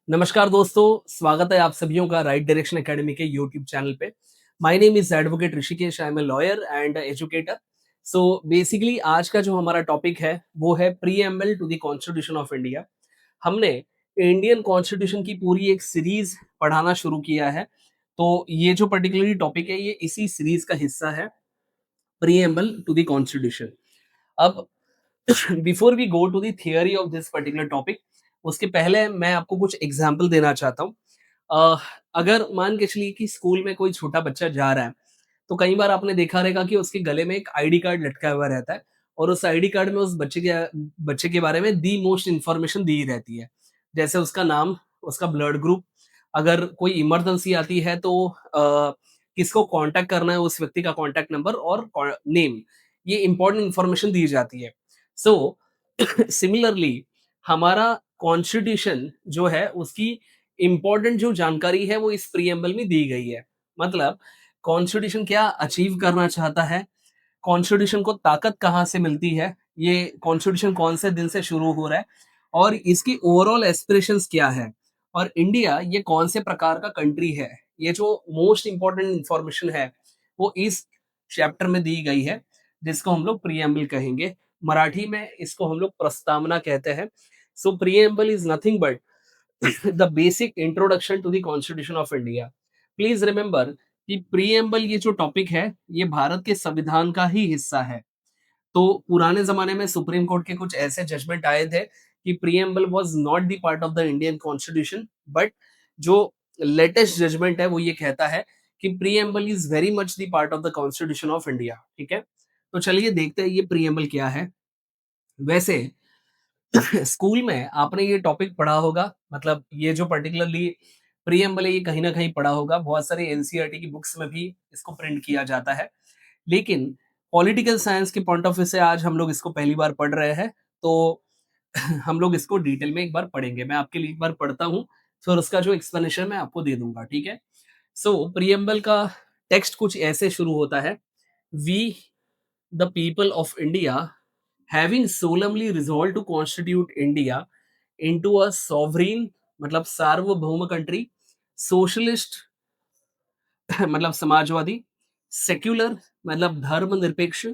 नमस्कार दोस्तों, स्वागत है आप सभियों का राइट डायरेक्शन एकेडमी के यूट्यूब चैनल पे। My name is advocate Rishikesh, I am a lawyer and educator. So basically आज का जो हमारा टॉपिक है वो है preamble to the constitution of India. हमने इंडियन कॉन्स्टिट्यूशन की पूरी एक सीरीज पढ़ाना शुरू किया है। तो ये जो पर्टिकुलरली टॉपिक है ये इसी सीरीज का हिस्सा है, प्रीएम्बल टू द कॉन्स्टिट्यूशन। अब before we go to the theory of this particular topic, उसके पहले मैं आपको कुछ एग्जाम्पल देना चाहता हूँ। अ, अगर मान के चलिए कि स्कूल में कोई छोटा बच्चा जा रहा है, तो कई बार आपने देखा रहेगा कि उसके गले में एक आईडी कार्ड लटका हुआ रहता है और उस आईडी कार्ड में उस बच्चे के बारे में दी मोस्ट इन्फॉर्मेशन दी रहती है। जैसे उसका नाम, उसका ब्लड ग्रुप, अगर कोई इमरजेंसी आती है तो किसको कांटेक्ट करना है, उस व्यक्ति का कांटेक्ट नंबर और नेम, ये इंपॉर्टेंट इन्फॉर्मेशन दी जाती है। सो सिमिलरली हमारा कॉन्स्टिट्यूशन जो है उसकी इंपॉर्टेंट जो जानकारी है वो इस प्रीएम्बल में दी गई है। मतलब कॉन्स्टिट्यूशन क्या अचीव करना चाहता है, कॉन्स्टिट्यूशन को ताकत कहाँ से मिलती है, ये कॉन्स्टिट्यूशन कौन से दिन से शुरू हो रहा है और इसकी ओवरऑल एस्पिरेशंस क्या है, और इंडिया ये कौन से प्रकार का कंट्री है। ये जो मोस्ट इंपॉर्टेंट इंफॉर्मेशन है वो इस चैप्टर में दी गई है, जिसको हम लोग प्रीएम्बल कहेंगे। मराठी में इसको हम लोग प्रस्तावना कहते हैं। So preamble is nothing but the basic introduction to the constitution of India. Please remember कि प्रीएम्बल ये जो टॉपिक है ये भारत के संविधान का ही हिस्सा है। तो पुराने जमाने में सुप्रीम कोर्ट के कुछ ऐसे जजमेंट आए थे कि preamble was not the part of the Indian constitution, but जो लेटेस्ट जजमेंट है वो ये कहता है कि preamble is very much the part of the constitution of India. ठीक है, तो चलिए देखते हैं ये प्रीएम्बल क्या है। वैसे स्कूल में आपने ये टॉपिक पढ़ा होगा, मतलब ये जो पर्टिकुलरली प्रीएम्बल है ये कहीं ना कहीं पढ़ा होगा, बहुत सारे एनसीईआरटी की बुक्स में भी इसको प्रिंट किया जाता है। लेकिन पॉलिटिकल साइंस के पॉइंट ऑफ व्यू से आज हम लोग इसको पहली बार पढ़ रहे हैं, तो हम लोग इसको डिटेल में एक बार पढ़ेंगे। मैं आपके लिए एक बार पढ़ता हूँ, फिर उसका जो एक्सप्लेनेशन मैं आपको दे दूंगा। ठीक है, सो प्रीएम्बल का टेक्स्ट कुछ ऐसे शुरू होता है। We the people of India having solemnly resolved to constitute India into a sovereign, मतलब सार्वभौम कंट्री, सोशलिस्ट मतलब समाजवादी, सेक्युलर मतलब धर्मनिरपेक्ष,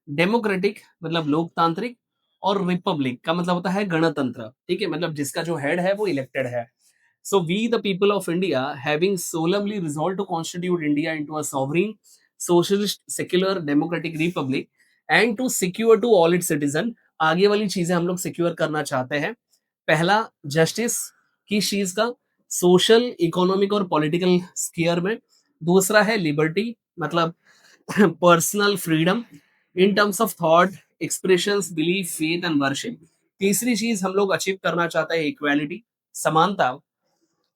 डेमोक्रेटिक मतलब लोकतांत्रिक, और रिपब्लिक का मतलब होता है गणतंत्र। ठीक है, मतलब जिसका जो हेड है वो इलेक्टेड है। So we the people of India having solemnly resolved to constitute India into a sovereign, socialist, secular, democratic republic and to secure to all its citizen, आगे वाली चीजें हम लोग सिक्योर करना चाहते हैं। पहला, जस्टिस किस चीज का, सोशल, इकोनॉमिक और पॉलिटिकल स्फीयर में। दूसरा है लिबर्टी, मतलब personal freedom in terms of thought, expressions, belief, faith and worship. तीसरी चीज हम लोग अचीव करना चाहते हैं इक्वालिटी, समानता,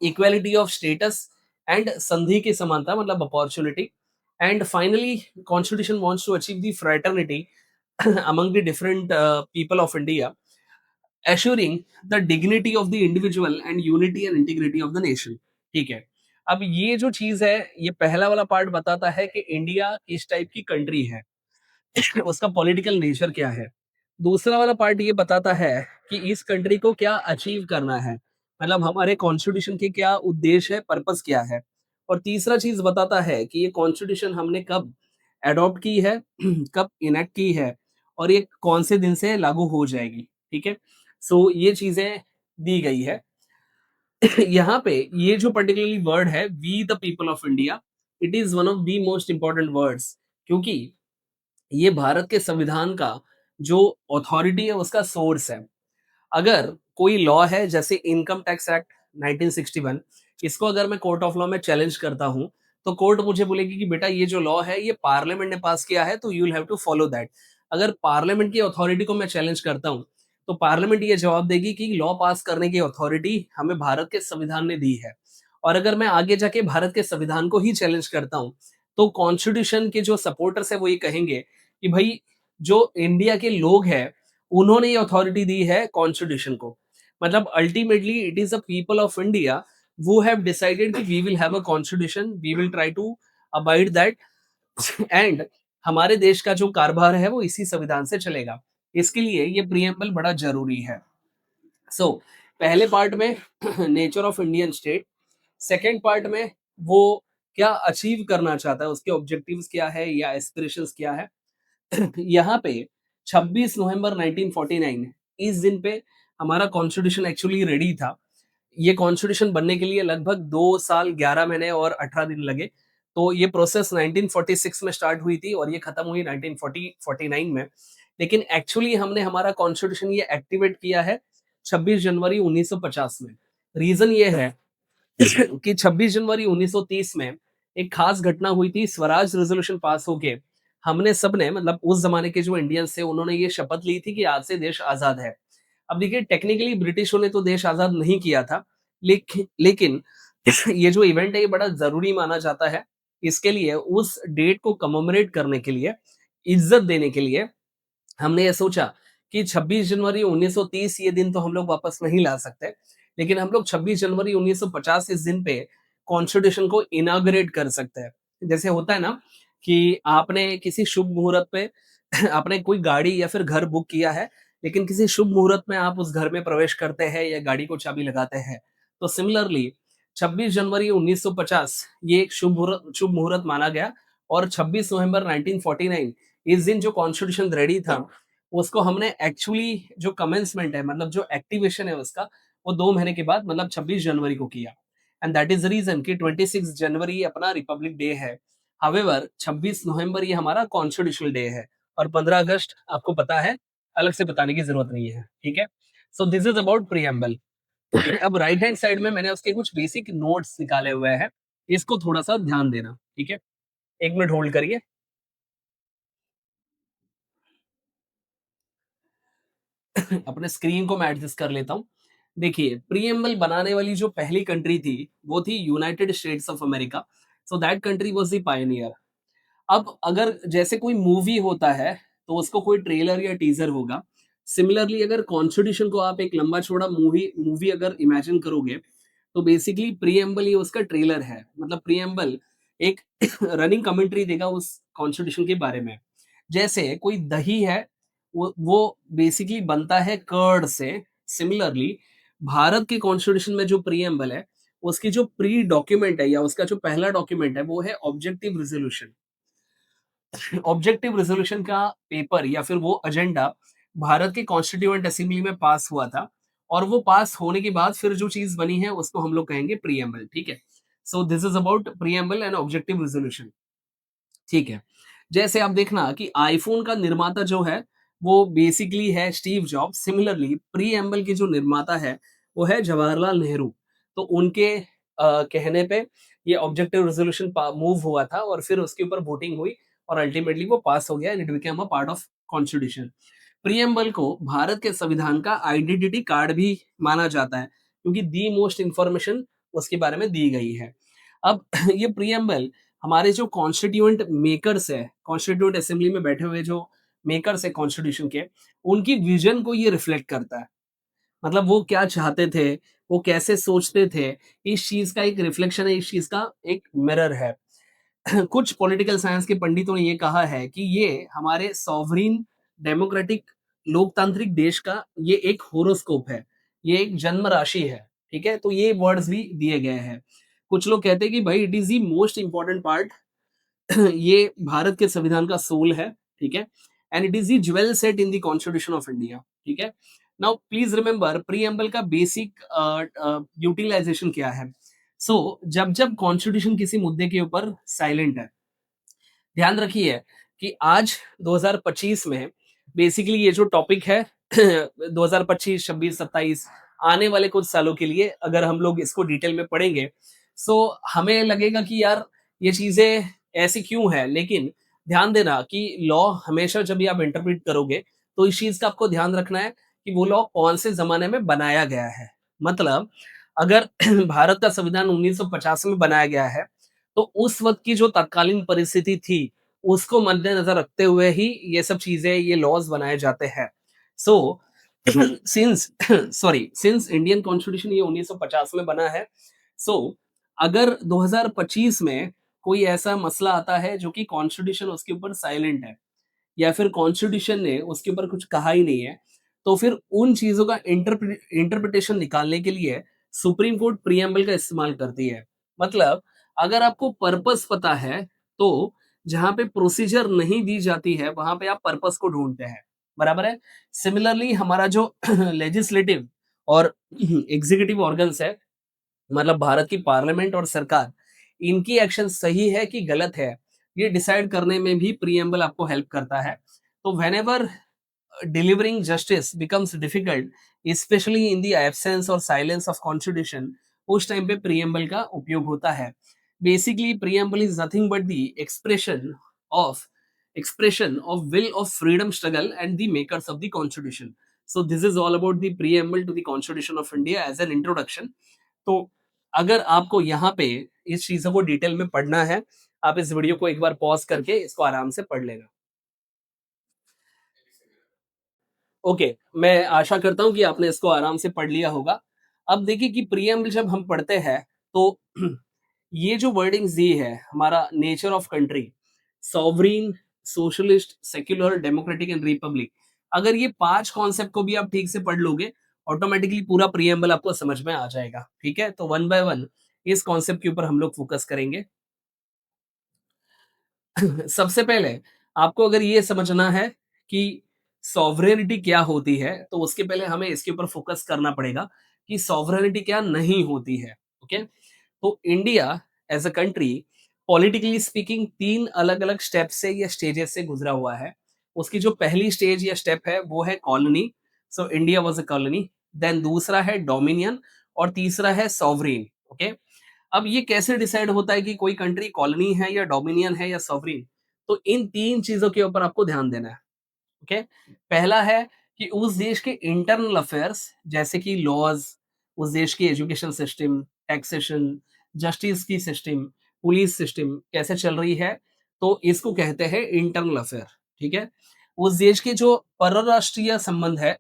इक्वालिटी ऑफ स्टेटस एंड संधि की समानता मतलब opportunity. And finally constitution wants to achieve the fraternity among the different people of India, assuring the dignity of the individual and unity and integrity of the nation। ठीक है, अब ये जो चीज है, ये पहला वाला पार्ट बताता है कि इंडिया किस टाइप की कंट्री है, उसका पॉलिटिकल नेचर क्या है। दूसरा वाला पार्ट ये बताता है कि इस कंट्री को क्या अचीव करना है, मतलब हमारे कॉन्स्टिट्यूशन के क्या उद्देश्य है, पर्पस क्या है। और तीसरा चीज बताता है कि ये कॉन्स्टिट्यूशन हमने कब अडॉप्ट की है, कब इनेक्ट की है, और ये कौन से दिन से लागू हो जाएगी। ठीक है, सो ये चीजें दी गई है। यहाँ पे ये जो पर्टिकुलरली वर्ड है we the people of India, it is one of the most important words, क्योंकि ये भारत के संविधान का जो अथॉरिटी है उसका सोर्स है। अगर कोई लॉ है जैसे इनकम टैक्स एक्ट 1961, इसको अगर मैं कोर्ट ऑफ लॉ में चैलेंज करता हूं, तो कोर्ट मुझे बोलेगी कि बेटा ये जो लॉ है ये पार्लियामेंट ने पास किया है, तो you will have to follow that. अगर पार्लियामेंट की अथॉरिटी को मैं चैलेंज करता हूं, तो पार्लियामेंट ये जवाब देगी कि लॉ पास करने की अथॉरिटी हमें भारत के संविधान ने दी है। और अगर मैं आगे जाके भारत के संविधान को ही चैलेंज करता हूं, तो कॉन्स्टिट्यूशन के जो सपोर्टर्स है वो ये कहेंगे कि भाई जो इंडिया के लोग हैं उन्होंने ये अथॉरिटी दी है कॉन्स्टिट्यूशन को। मतलब ultimately it is the people of India who have decided कि we will have a constitution, we will try to abide that and हमारे देश का जो कारभार है वो इसी संविधान से चलेगा। इसके लिए ये प्रीएम्बल बड़ा जरूरी है। सो पहले पार्ट में nature of Indian state, second part में वो क्या अचीव करना चाहता है, उसके ऑब्जेक्टिव्स क्या है या एस्पिरेशंस क्या है। यहाँ पे 26 नवंबर 1949 इस दिन पे हमारा कॉन्स्टिट्यूशन एक्चुअली रेडी था। ये कॉन्स्टिट्यूशन बनने के लिए लगभग 2 साल 11 महीने और 18 दिन लगे। तो ये प्रोसेस 1946 में स्टार्ट हुई थी और ये खत्म हुई 1949 में। लेकिन एक्चुअली हमने हमारा कॉन्स्टिट्यूशन ये एक्टिवेट किया है 26 जनवरी 1950 में। रीजन ये है कि 26 जनवरी 1930 में एक खास घटना हुई थी, स्वराज रेजोल्यूशन पास होके हमने सबने मतलब उस जमाने के जो इंडियंस थे उन्होंने ये शपथ ली थी कि आज से देश आजाद है। अब देखिए टेक्निकली ब्रिटिशों ने तो देश आजाद नहीं किया था, लेकिन ये जो इवेंट है ये बड़ा जरूरी माना जाता है। इसके लिए उस डेट को कमेमोरेट करने के लिए, इज्जत देने के लिए हमने ये सोचा कि 26 जनवरी 1930 ये दिन तो हम लोग वापस नहीं ला सकते, लेकिन हम लोग 26 जनवरी 1950 इस दिन पे कॉन्स्टिट्यूशन को इनाग्रेट कर सकते हैं। जैसे होता है ना कि आपने किसी शुभ मुहूर्त पे आपने कोई गाड़ी या फिर घर बुक किया है, लेकिन किसी शुभ मुहूर्त में आप उस घर में प्रवेश करते हैं या गाड़ी को चाबी लगाते हैं। तो सिमिलरली 26 जनवरी 1950 ये एक शुभ मुहूर्त माना गया और 26 नवंबर 1949 इस दिन जो कॉन्स्टिट्यूशन रेडी था उसको हमने एक्चुअली जो कमेंसमेंट है मतलब जो एक्टिवेशन है उसका वो 2 महीने के बाद मतलब 26 जनवरी को किया। And that is the reason कि 26 जनवरी अपना रिपब्लिक डे है। हावेवर 26 नवंबर ये हमारा कॉन्स्टिट्यूशनल डे है और 15 अगस्त आपको पता है, अलग से बताने की जरूरत नहीं है। ठीक है, so this is about preamble. अब राइट हैंड साइड में मैंने उसके कुछ बेसिक नोट्स निकाले हुए हैं, इसको थोड़ा सा ध्यान देना। ठीक है, 1 मिनट होल्ड करिए। अपने स्क्रीन को मैं एडजस्ट कर लेता हूँ। देखिए प्रीएम्बल बनाने वाली जो पहली कंट्री थी वो थी United states of America. So that country was the Pioneer. अब अगर जैसे कोई मूवी होता है तो उसको कोई ट्रेलर या टीजर होगा। सिमिलरली अगर कॉन्स्टिट्यूशन को आप एक लंबा चौड़ा मूवी मूवी अगर इमेजिन करोगे तो बेसिकली प्रीएम्बल ये उसका ट्रेलर है। मतलब प्रीएम्बल एक रनिंग कमेंट्री देगा उस कॉन्स्टिट्यूशन के बारे में। जैसे कोई दही है, वो बेसिकली बनता है कर्ड से। सिमिलरली भारत के कॉन्स्टिट्यूशन में जो प्रीएम्बल है उसकी जो प्री डॉक्यूमेंट है या उसका जो पहला डॉक्यूमेंट है वो है ऑब्जेक्टिव रेजोल्यूशन। ऑब्जेक्टिव रेजोल्यूशन का पेपर या फिर वो एजेंडा भारत के कॉन्स्टिट्यूएंट असेंबली में पास हुआ था और वो पास होने के बाद फिर जो चीज बनी है उसको हम लोग कहेंगे प्रीएम्बल। ठीक है, so this is about preamble and objective resolution. ठीक है, जैसे आप देखना कि आईफोन का निर्माता जो है वो बेसिकली है स्टीव जॉब्स। सिमिलरली प्रीएम्बल की जो निर्माता है वो है जवाहरलाल नेहरू। तो उनके कहने पे ये ऑब्जेक्टिव रेजोल्यूशन मूव हुआ था और फिर उसके ऊपर वोटिंग हुई और अल्टीमेटली वो पास हो गया and it became a part of constitution. Preamble को भारत के संविधान का आइडेंटिटी कार्ड भी माना जाता है क्योंकि दी मोस्ट इंफॉर्मेशन उसके बारे में दी गई है। अब ये प्रीएम्बल हमारे जो कॉन्स्टिट्यूएंट मेकर्स है, कॉन्स्टिट्यूएंट असेंबली में बैठे हुए जो मेकर्स है कॉन्स्टिट्यूशन के, उनकी विजन को ये रिफ्लेक्ट करता है। मतलब वो क्या चाहते थे, वो कैसे सोचते थे, इस चीज का एक रिफ्लेक्शन है, इस चीज का एक मिरर है। कुछ पॉलिटिकल साइंस के पंडितों ने ये कहा है कि ये हमारे सॉवरीन डेमोक्रेटिक लोकतांत्रिक देश का ये एक होरोस्कोप है, ये एक जन्म राशि है। ठीक है, तो ये वर्ड्स भी दिए गए हैं। कुछ लोग कहते हैं कि भाई it is the most important part, ये भारत के संविधान का सोल है। ठीक है, and it is the jewel set in the constitution of India. ठीक है, नाउ प्लीज रिमेंबर प्रीएम्बल का बेसिक यूटिलाइजेशन क्या है। सो जब जब कॉन्स्टिट्यूशन किसी मुद्दे के ऊपर साइलेंट है, ध्यान रखिए कि आज 2025 में बेसिकली ये जो टॉपिक है 2025, 26, 27 आने वाले कुछ सालों के लिए अगर हम लोग इसको डिटेल में पढ़ेंगे सो हमें लगेगा कि यार ये चीजें ऐसी क्यों है। लेकिन ध्यान देना कि लॉ हमेशा जब भी आप इंटरप्रेट करोगे तो इस चीज का आपको ध्यान रखना है कि वो लॉ कौन से जमाने में बनाया गया है। मतलब अगर भारत का संविधान 1950 में बनाया गया है तो उस वक्त की जो तत्कालीन परिस्थिति थी उसको मद्देनजर रखते हुए ही ये सब चीजें, ये लॉज बनाए जाते हैं। So since since Indian constitution ये 1950 में बना है, सो अगर 2025 में कोई ऐसा मसला आता है जो कि कॉन्स्टिट्यूशन उसके ऊपर साइलेंट है या फिर कॉन्स्टिट्यूशन ने उसके ऊपर कुछ कहा ही नहीं है, तो फिर उन चीज़ों का इंटरप्रिटेशन निकालने के लिए सुप्रीम कोर्ट प्रिएम्बल का इस्तेमाल करती है। मतलब अगर आपको पर्पस पता है, तो जहाँ पे प्रोसीजर नहीं दी जाती है, वहाँ पे आप पर्पस को ढूँढते हैं, बराबर है? सिमिलरली हमारा जो लेजिस्लेटिव और एग्ज़ीक्यूटिव ऑर्गन्स है, मतलब भारत की पार्लियामेंट और सरकार, इनकी एक्शन सही है कि गलत है, ये डिसाइड करने में भी प्रिएम्बल आपको हेल्प करता है। तो whenever delivering justice becomes difficult, especially in the absence or silence of constitution, उस टाइम पे preamble का उपयोग होता है। Basically, preamble is nothing but the of expression of will of freedom struggle and the makers of the constitution. So this is all about the preamble to the Constitution of India as an introduction. तो अगर आपको यहाँ पे इस चीजों को detail में पढ़ना है, आप इस वीडियो को एक बार पॉज करके इसको आराम से पढ़ लेना। ओके, मैं आशा करता हूँ कि आपने इसको आराम से पढ़ लिया होगा। अब देखिए कि प्रीएम्बल जब हम पढ़ते हैं, तो ये जो वर्डिंग्स दी है, हमारा nature of country, sovereign, socialist, secular, democratic and republic, अगर ये 5 कॉन्सेप्ट को भी आप ठीक से पढ़ लोगे, ऑटोमैटिकली पूरा प्रीएम्बल आपको समझ में आ जाएगा, ठीक है? तो वन बाय वन इस कॉन्सेप्ट के ऊपर हम लोग फोकस करेंगे। सबसे पहले आपको अगर ये समझना है कि सॉवरेनिटी क्या होती है, तो उसके पहले हमें इसके ऊपर फोकस करना पड़ेगा कि सॉवरेनिटी क्या नहीं होती है। ओके, तो India as a country, politically speaking, 3 अलग-अलग स्टेप से या स्टेजेस से गुजरा हुआ है। उसकी जो पहली स्टेज या स्टेप है वो है colony, so India was a colony. Then दूसरा है डोमिनियन और तीसरा है सॉवरेन। ओके, अब ये कैसे डिसाइड होता है कि कोई कंट्री कॉलोनी है या डोमिनियन है या सॉवरेन? तो इन 3 चीज़ों के ऊपर आपको ध्यान देना है। ओके, पहला है कि उस देश के इंटरनल अफेयर्स, जैसे कि लॉज, उस देश की एजुकेशन सिस्टम, टैक्सेशन, जस्टिस की सिस्टम, पुलिस सिस्टम कैसे चल रही है, तो इसको कहते हैं इंटरनल अफेयर। ठीक है, उस देश के जो परराष्ट्रीय संबंध है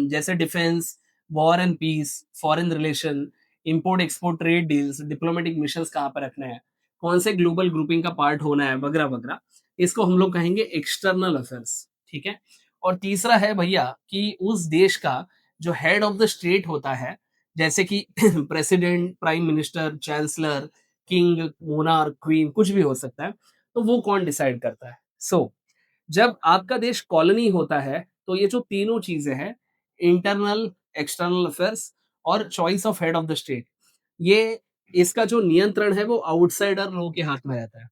जैसे defence, war and peace, foreign relation, import export, trade deals, diplomatic missions कहाँ पर रखने हैं, कौन से ग्लोबल ग्रुपिंग का पार्ट होना है, वगैरह वगैरह, इसको हम लोग कहेंगे एक्सटर्नल अफेयर्स। ठीक है, और तीसरा है भैया कि उस देश का जो हेड ऑफ द स्टेट होता है, जैसे कि president, prime minister, chancellor, king, monarch, queen, कुछ भी हो सकता है, तो वो कौन डिसाइड करता है। जब आपका देश कॉलोनी होता है, तो ये जो तीनों चीजें हैं, इंटरनल, एक्सटर्नल अफेयर्स और choice of head of the state, ये इसका जो नियंत्रण है वो आउटसाइडर लोगों के हाथ में रहता है।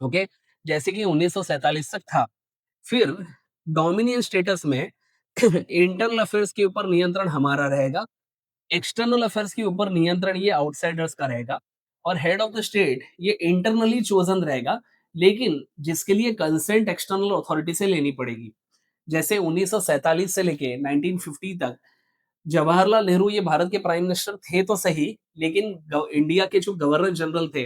ओके, जैसे कि 1947 तक था। फिर डोमिनियन स्टेटस में इंटरनल अफेयर्स के ऊपर नियंत्रण हमारा रहेगा, एक्सटर्नल अफेयर्स के ऊपर नियंत्रण ये आउटसाइडर्स का रहेगा, और हेड ऑफ द स्टेट ये इंटरनली चोजन रहेगा, लेकिन जिसके लिए कंसेंट एक्सटर्नल अथॉरिटी से लेनी पड़ेगी। जैसे 1947 से लेके 1950 तक जवाहरलाल नेहरू ये भारत के प्राइम मिनिस्टर थे तो सही, लेकिन इंडिया के जो गवर्नर जनरल थे,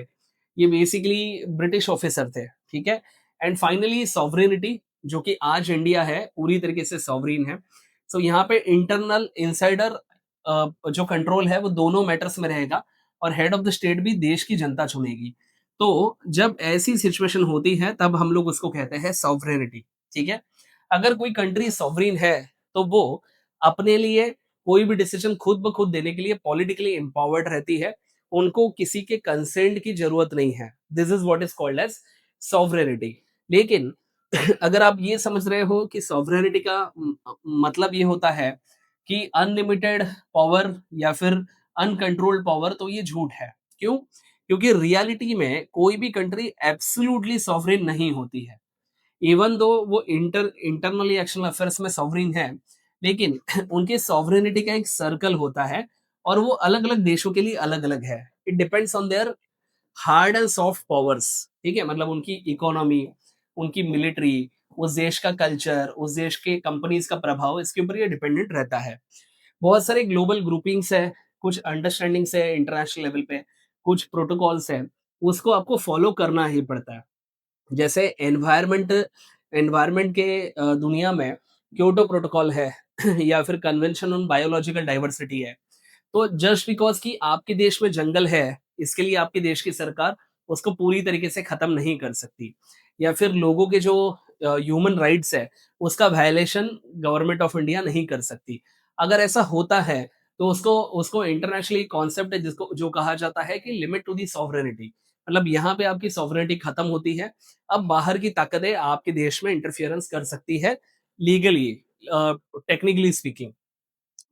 ये बेसिकली ब्रिटिश ऑफिसर थे। ठीक है, एंड फाइनली सॉवरेनिटी, जो कि आज इंडिया है, पूरी तरीके से सॉवरीन है। सो यहाँ पे इंटरनल इंसाइडर जो कंट्रोल है वो दोनों मैटर्स में रहेगा, और हेड ऑफ द स्टेट भी देश की जनता चुनेगी। तो जब ऐसी सिचुएशन होती है, तब हम लोग उसको कहते हैं सॉवरेनिटी। ठीक है, अगर कोई कंट्री सॉवरीन है, तो वो अपने लिए कोई भी डिसीजन खुद ब खुद देने के लिए पॉलिटिकली एम्पावर्ड रहती है, उनको किसी के कंसेंट की जरूरत नहीं है। This is what is called as sovereignty. लेकिन अगर आप ये समझ रहे हो कि सॉवरेनिटी का मतलब ये होता है कि अनलिमिटेड पावर या फिर अनकंट्रोल्ड पावर, तो ये झूठ है। क्यों? क्योंकि रियलिटी में कोई भी कंट्री एब्सोल्युटली सॉवरेन नहीं होती है। इवन दो वो इंटरनली एक्शनल अफेयर्स में सॉवरेन है, लेकिन उनके सॉवरेनिटी का एक सर्कल होता है, और वो अलग अलग देशों के लिए अलग अलग है। It depends on their hard and soft powers. ठीक है, मतलब उनकी इकोनॉमी, उनकी मिलिट्री, उस देश का कल्चर, उस देश के कंपनीज का प्रभाव, इसके ऊपर ये डिपेंडेंट रहता है। बहुत सारे ग्लोबल ग्रुपिंग्स है, कुछ अंडरस्टैंडिंग्स है इंटरनेशनल लेवल पे, कुछ प्रोटोकॉल्स है, उसको आपको फॉलो करना ही पड़ता है। जैसे एनवायरनमेंट एनवायरनमेंट के दुनिया में क्योटो प्रोटोकॉल है या फिर कन्वेंशन ऑन बायोलॉजिकल डाइवर्सिटी है। तो जस्ट बिकॉज कि आपके देश में जंगल है, इसके लिए आपके देश की सरकार उसको पूरी तरीके से खत्म नहीं कर सकती। या फिर लोगों के जो ह्यूमन राइट्स है, उसका वायलेशन गवर्नमेंट ऑफ इंडिया नहीं कर सकती। अगर ऐसा होता है, तो उसको उसको इंटरनेशनली कॉन्सेप्ट है जिसको जो कहा जाता है कि लिमिट टू द सॉवरेनिटी, मतलब यहाँ पे आपकी सॉवरेनिटी खत्म होती है। अब बाहर की ताकतें आपके देश में इंटरफियरेंस कर सकती है लीगली, टेक्निकली स्पीकिंग।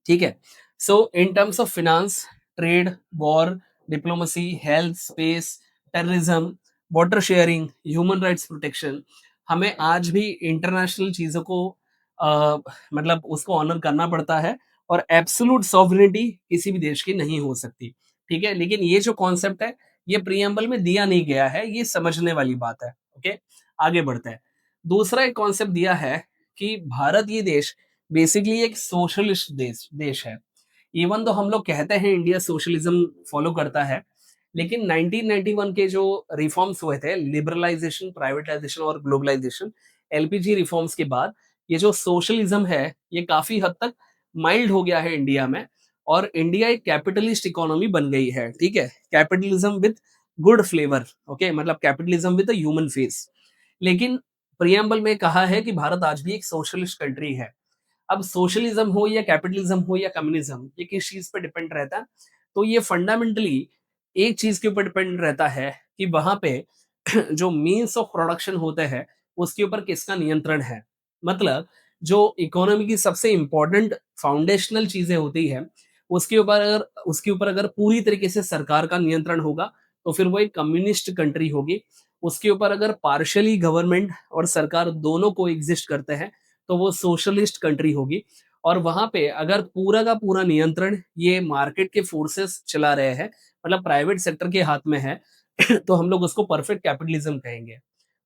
ठीक है? So in terms of finance, trade, war, diplomacy, health, space, terrorism, water sharing, human rights protection, हमें आज भी इंटरनेशनल चीज़ों को अ, मतलब उसको ऑनर करना पड़ता है और एब्सोल्यूट सॉवरेनिटी किसी भी देश की नहीं हो सकती। ठीक है? लेकिन ये जो कॉन्सेप्ट है, ये प्रिएम्बल में दिया नहीं गया है, ये समझने वाली बात है। ओके? आगे बढ़ते हैं। दूसरा एक कॉन्सेप्ट दिया है कि भारत ये देश बेसिकली एक सोशलिस्ट देश है। इवन तो हम लोग कहते हैं इंडिया सोशलिज्म फॉलो करता है, लेकिन 1991 के जो रिफॉर्म्स हुए थे, लिबरलाइजेशन, प्राइवेटाइजेशन और ग्लोबलाइजेशन, एलपीजी रिफॉर्म्स के बाद ये जो सोशलिज्म है, ये काफी हद तक माइल्ड हो गया है इंडिया में, और इंडिया एक कैपिटलिस्ट इकोनॉमी बन गई है। ठीक है? Capitalism with good flavour. Okay, मतलब capitalism with a human face. लेकिन प्रियम्बल में कहा है कि भारत आज भी एक सोशलिस्ट कंट्री है। अब सोशलिज्म हो या कैपिटलिज्म हो या कम्युनिज्म, ये किस चीज पे डिपेंड रहता है? तो ये फंडामेंटली एक चीज के ऊपर डिपेंड रहता है कि वहां पे जो मीन्स ऑफ प्रोडक्शन होते हैं, उसके ऊपर किसका नियंत्रण है। मतलब जो इकोनॉमी की सबसे इंपॉर्टेंट फाउंडेशनल चीजें होती है, उसके ऊपर अगर पूरी तरीके से सरकार का नियंत्रण होगा, तो फिर वो एक कम्युनिस्ट कंट्री होगी। उसके ऊपर अगर पार्शियली गवर्नमेंट और सरकार दोनों को एग्जिस्ट करते हैं, तो वो सोशलिस्ट कंट्री होगी। और वहां पे अगर पूरा का पूरा नियंत्रण ये मार्केट के फोर्सेस चला रहे हैं, मतलब प्राइवेट सेक्टर के हाथ में है, तो हम लोग उसको परफेक्ट कैपिटलिज्म कहेंगे।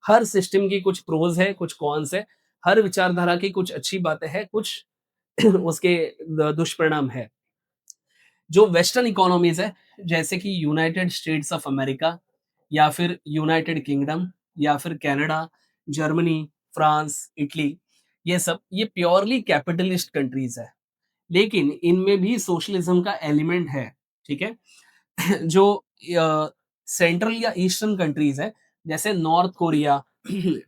हर सिस्टम की कुछ प्रोज है, कुछ कॉन्स है, हर विचारधारा की कुछ अच्छी बातें हैं, कुछ उसके दुष्परिणाम है। जो वेस्टर्न इकोनॉमीज है, जैसे कि यूनाइटेड स्टेट्स ऑफ अमेरिका, या फिर यूनाइटेड किंगडम, या फिर कनाडा, जर्मनी, फ्रांस, इटली, ये प्योरली कैपिटलिस्ट कंट्रीज है। लेकिन इनमें भी सोशलिज्म का एलिमेंट है। ठीक है? जो सेंट्रल या ईस्टर्न कंट्रीज है, जैसे नॉर्थ कोरिया,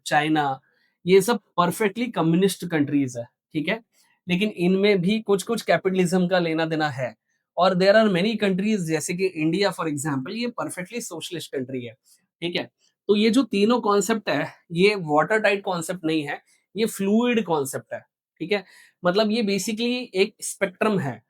चाइना, ये सब परफेक्टली कम्युनिस्ट कंट्रीज है। ठीक है? लेकिन इनमें भी कुछ कुछ कैपिटलिज्म का लेना देना है। और देयर आर मेनी कंट्रीज, जैसे कि इंडिया फॉर एग्जांपल, ये परफेक्टली सोशलिस्ट कंट्री है। ठीक है? तो ये जो तीनों कॉन्सेप्ट है, ये वाटर टाइट कॉन्सेप्ट नहीं है, ये फ्लूइड कॉन्सेप्ट है। ठीक है? मतलब ये बेसिकली एक स्पेक्ट्रम है।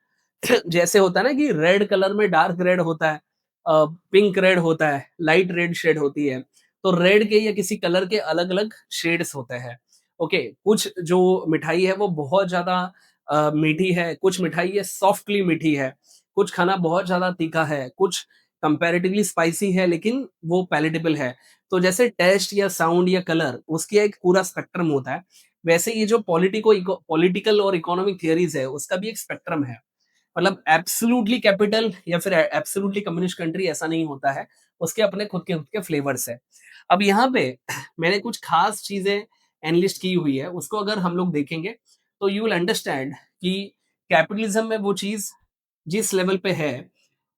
जैसे होता है ना कि रेड कलर में डार्क रेड होता है, पिंक रेड होता है, लाइट रेड शेड होती है। तो रेड के या किसी कलर के अलग अलग शेड्स होते हैं। ओके, कुछ जो मिठाई है वो बहुत ज्यादा मीठी है, कुछ मिठाई है सॉफ्टली मीठी है, कुछ खाना बहुत ज्यादा तीखा है, कुछ कंपैरेटिवली स्पाइसी है लेकिन वो पैलेटेबल है। तो जैसे टेस्ट या साउंड या कलर, उसकी एक पूरा स्पेक्ट्रम होता है, वैसे ये जो पॉलिटिकल और इकोनॉमिक थियरीज है, उसका भी एक स्पेक्ट्रम है। मतलब एब्सोल्युटली कैपिटल या फिर एब्सोल्युटली कम्युनिस्ट कंट्री ऐसा नहीं होता है, उसके अपने खुद के फ्लेवर्स है। अब यहाँ पे मैंने कुछ खास चीजें एनलिस्ट की हुई है, उसको अगर हम लोग देखेंगे, तो यू विल अंडरस्टैंड कि कैपिटलिज्म में वो चीज जिस लेवल पे है,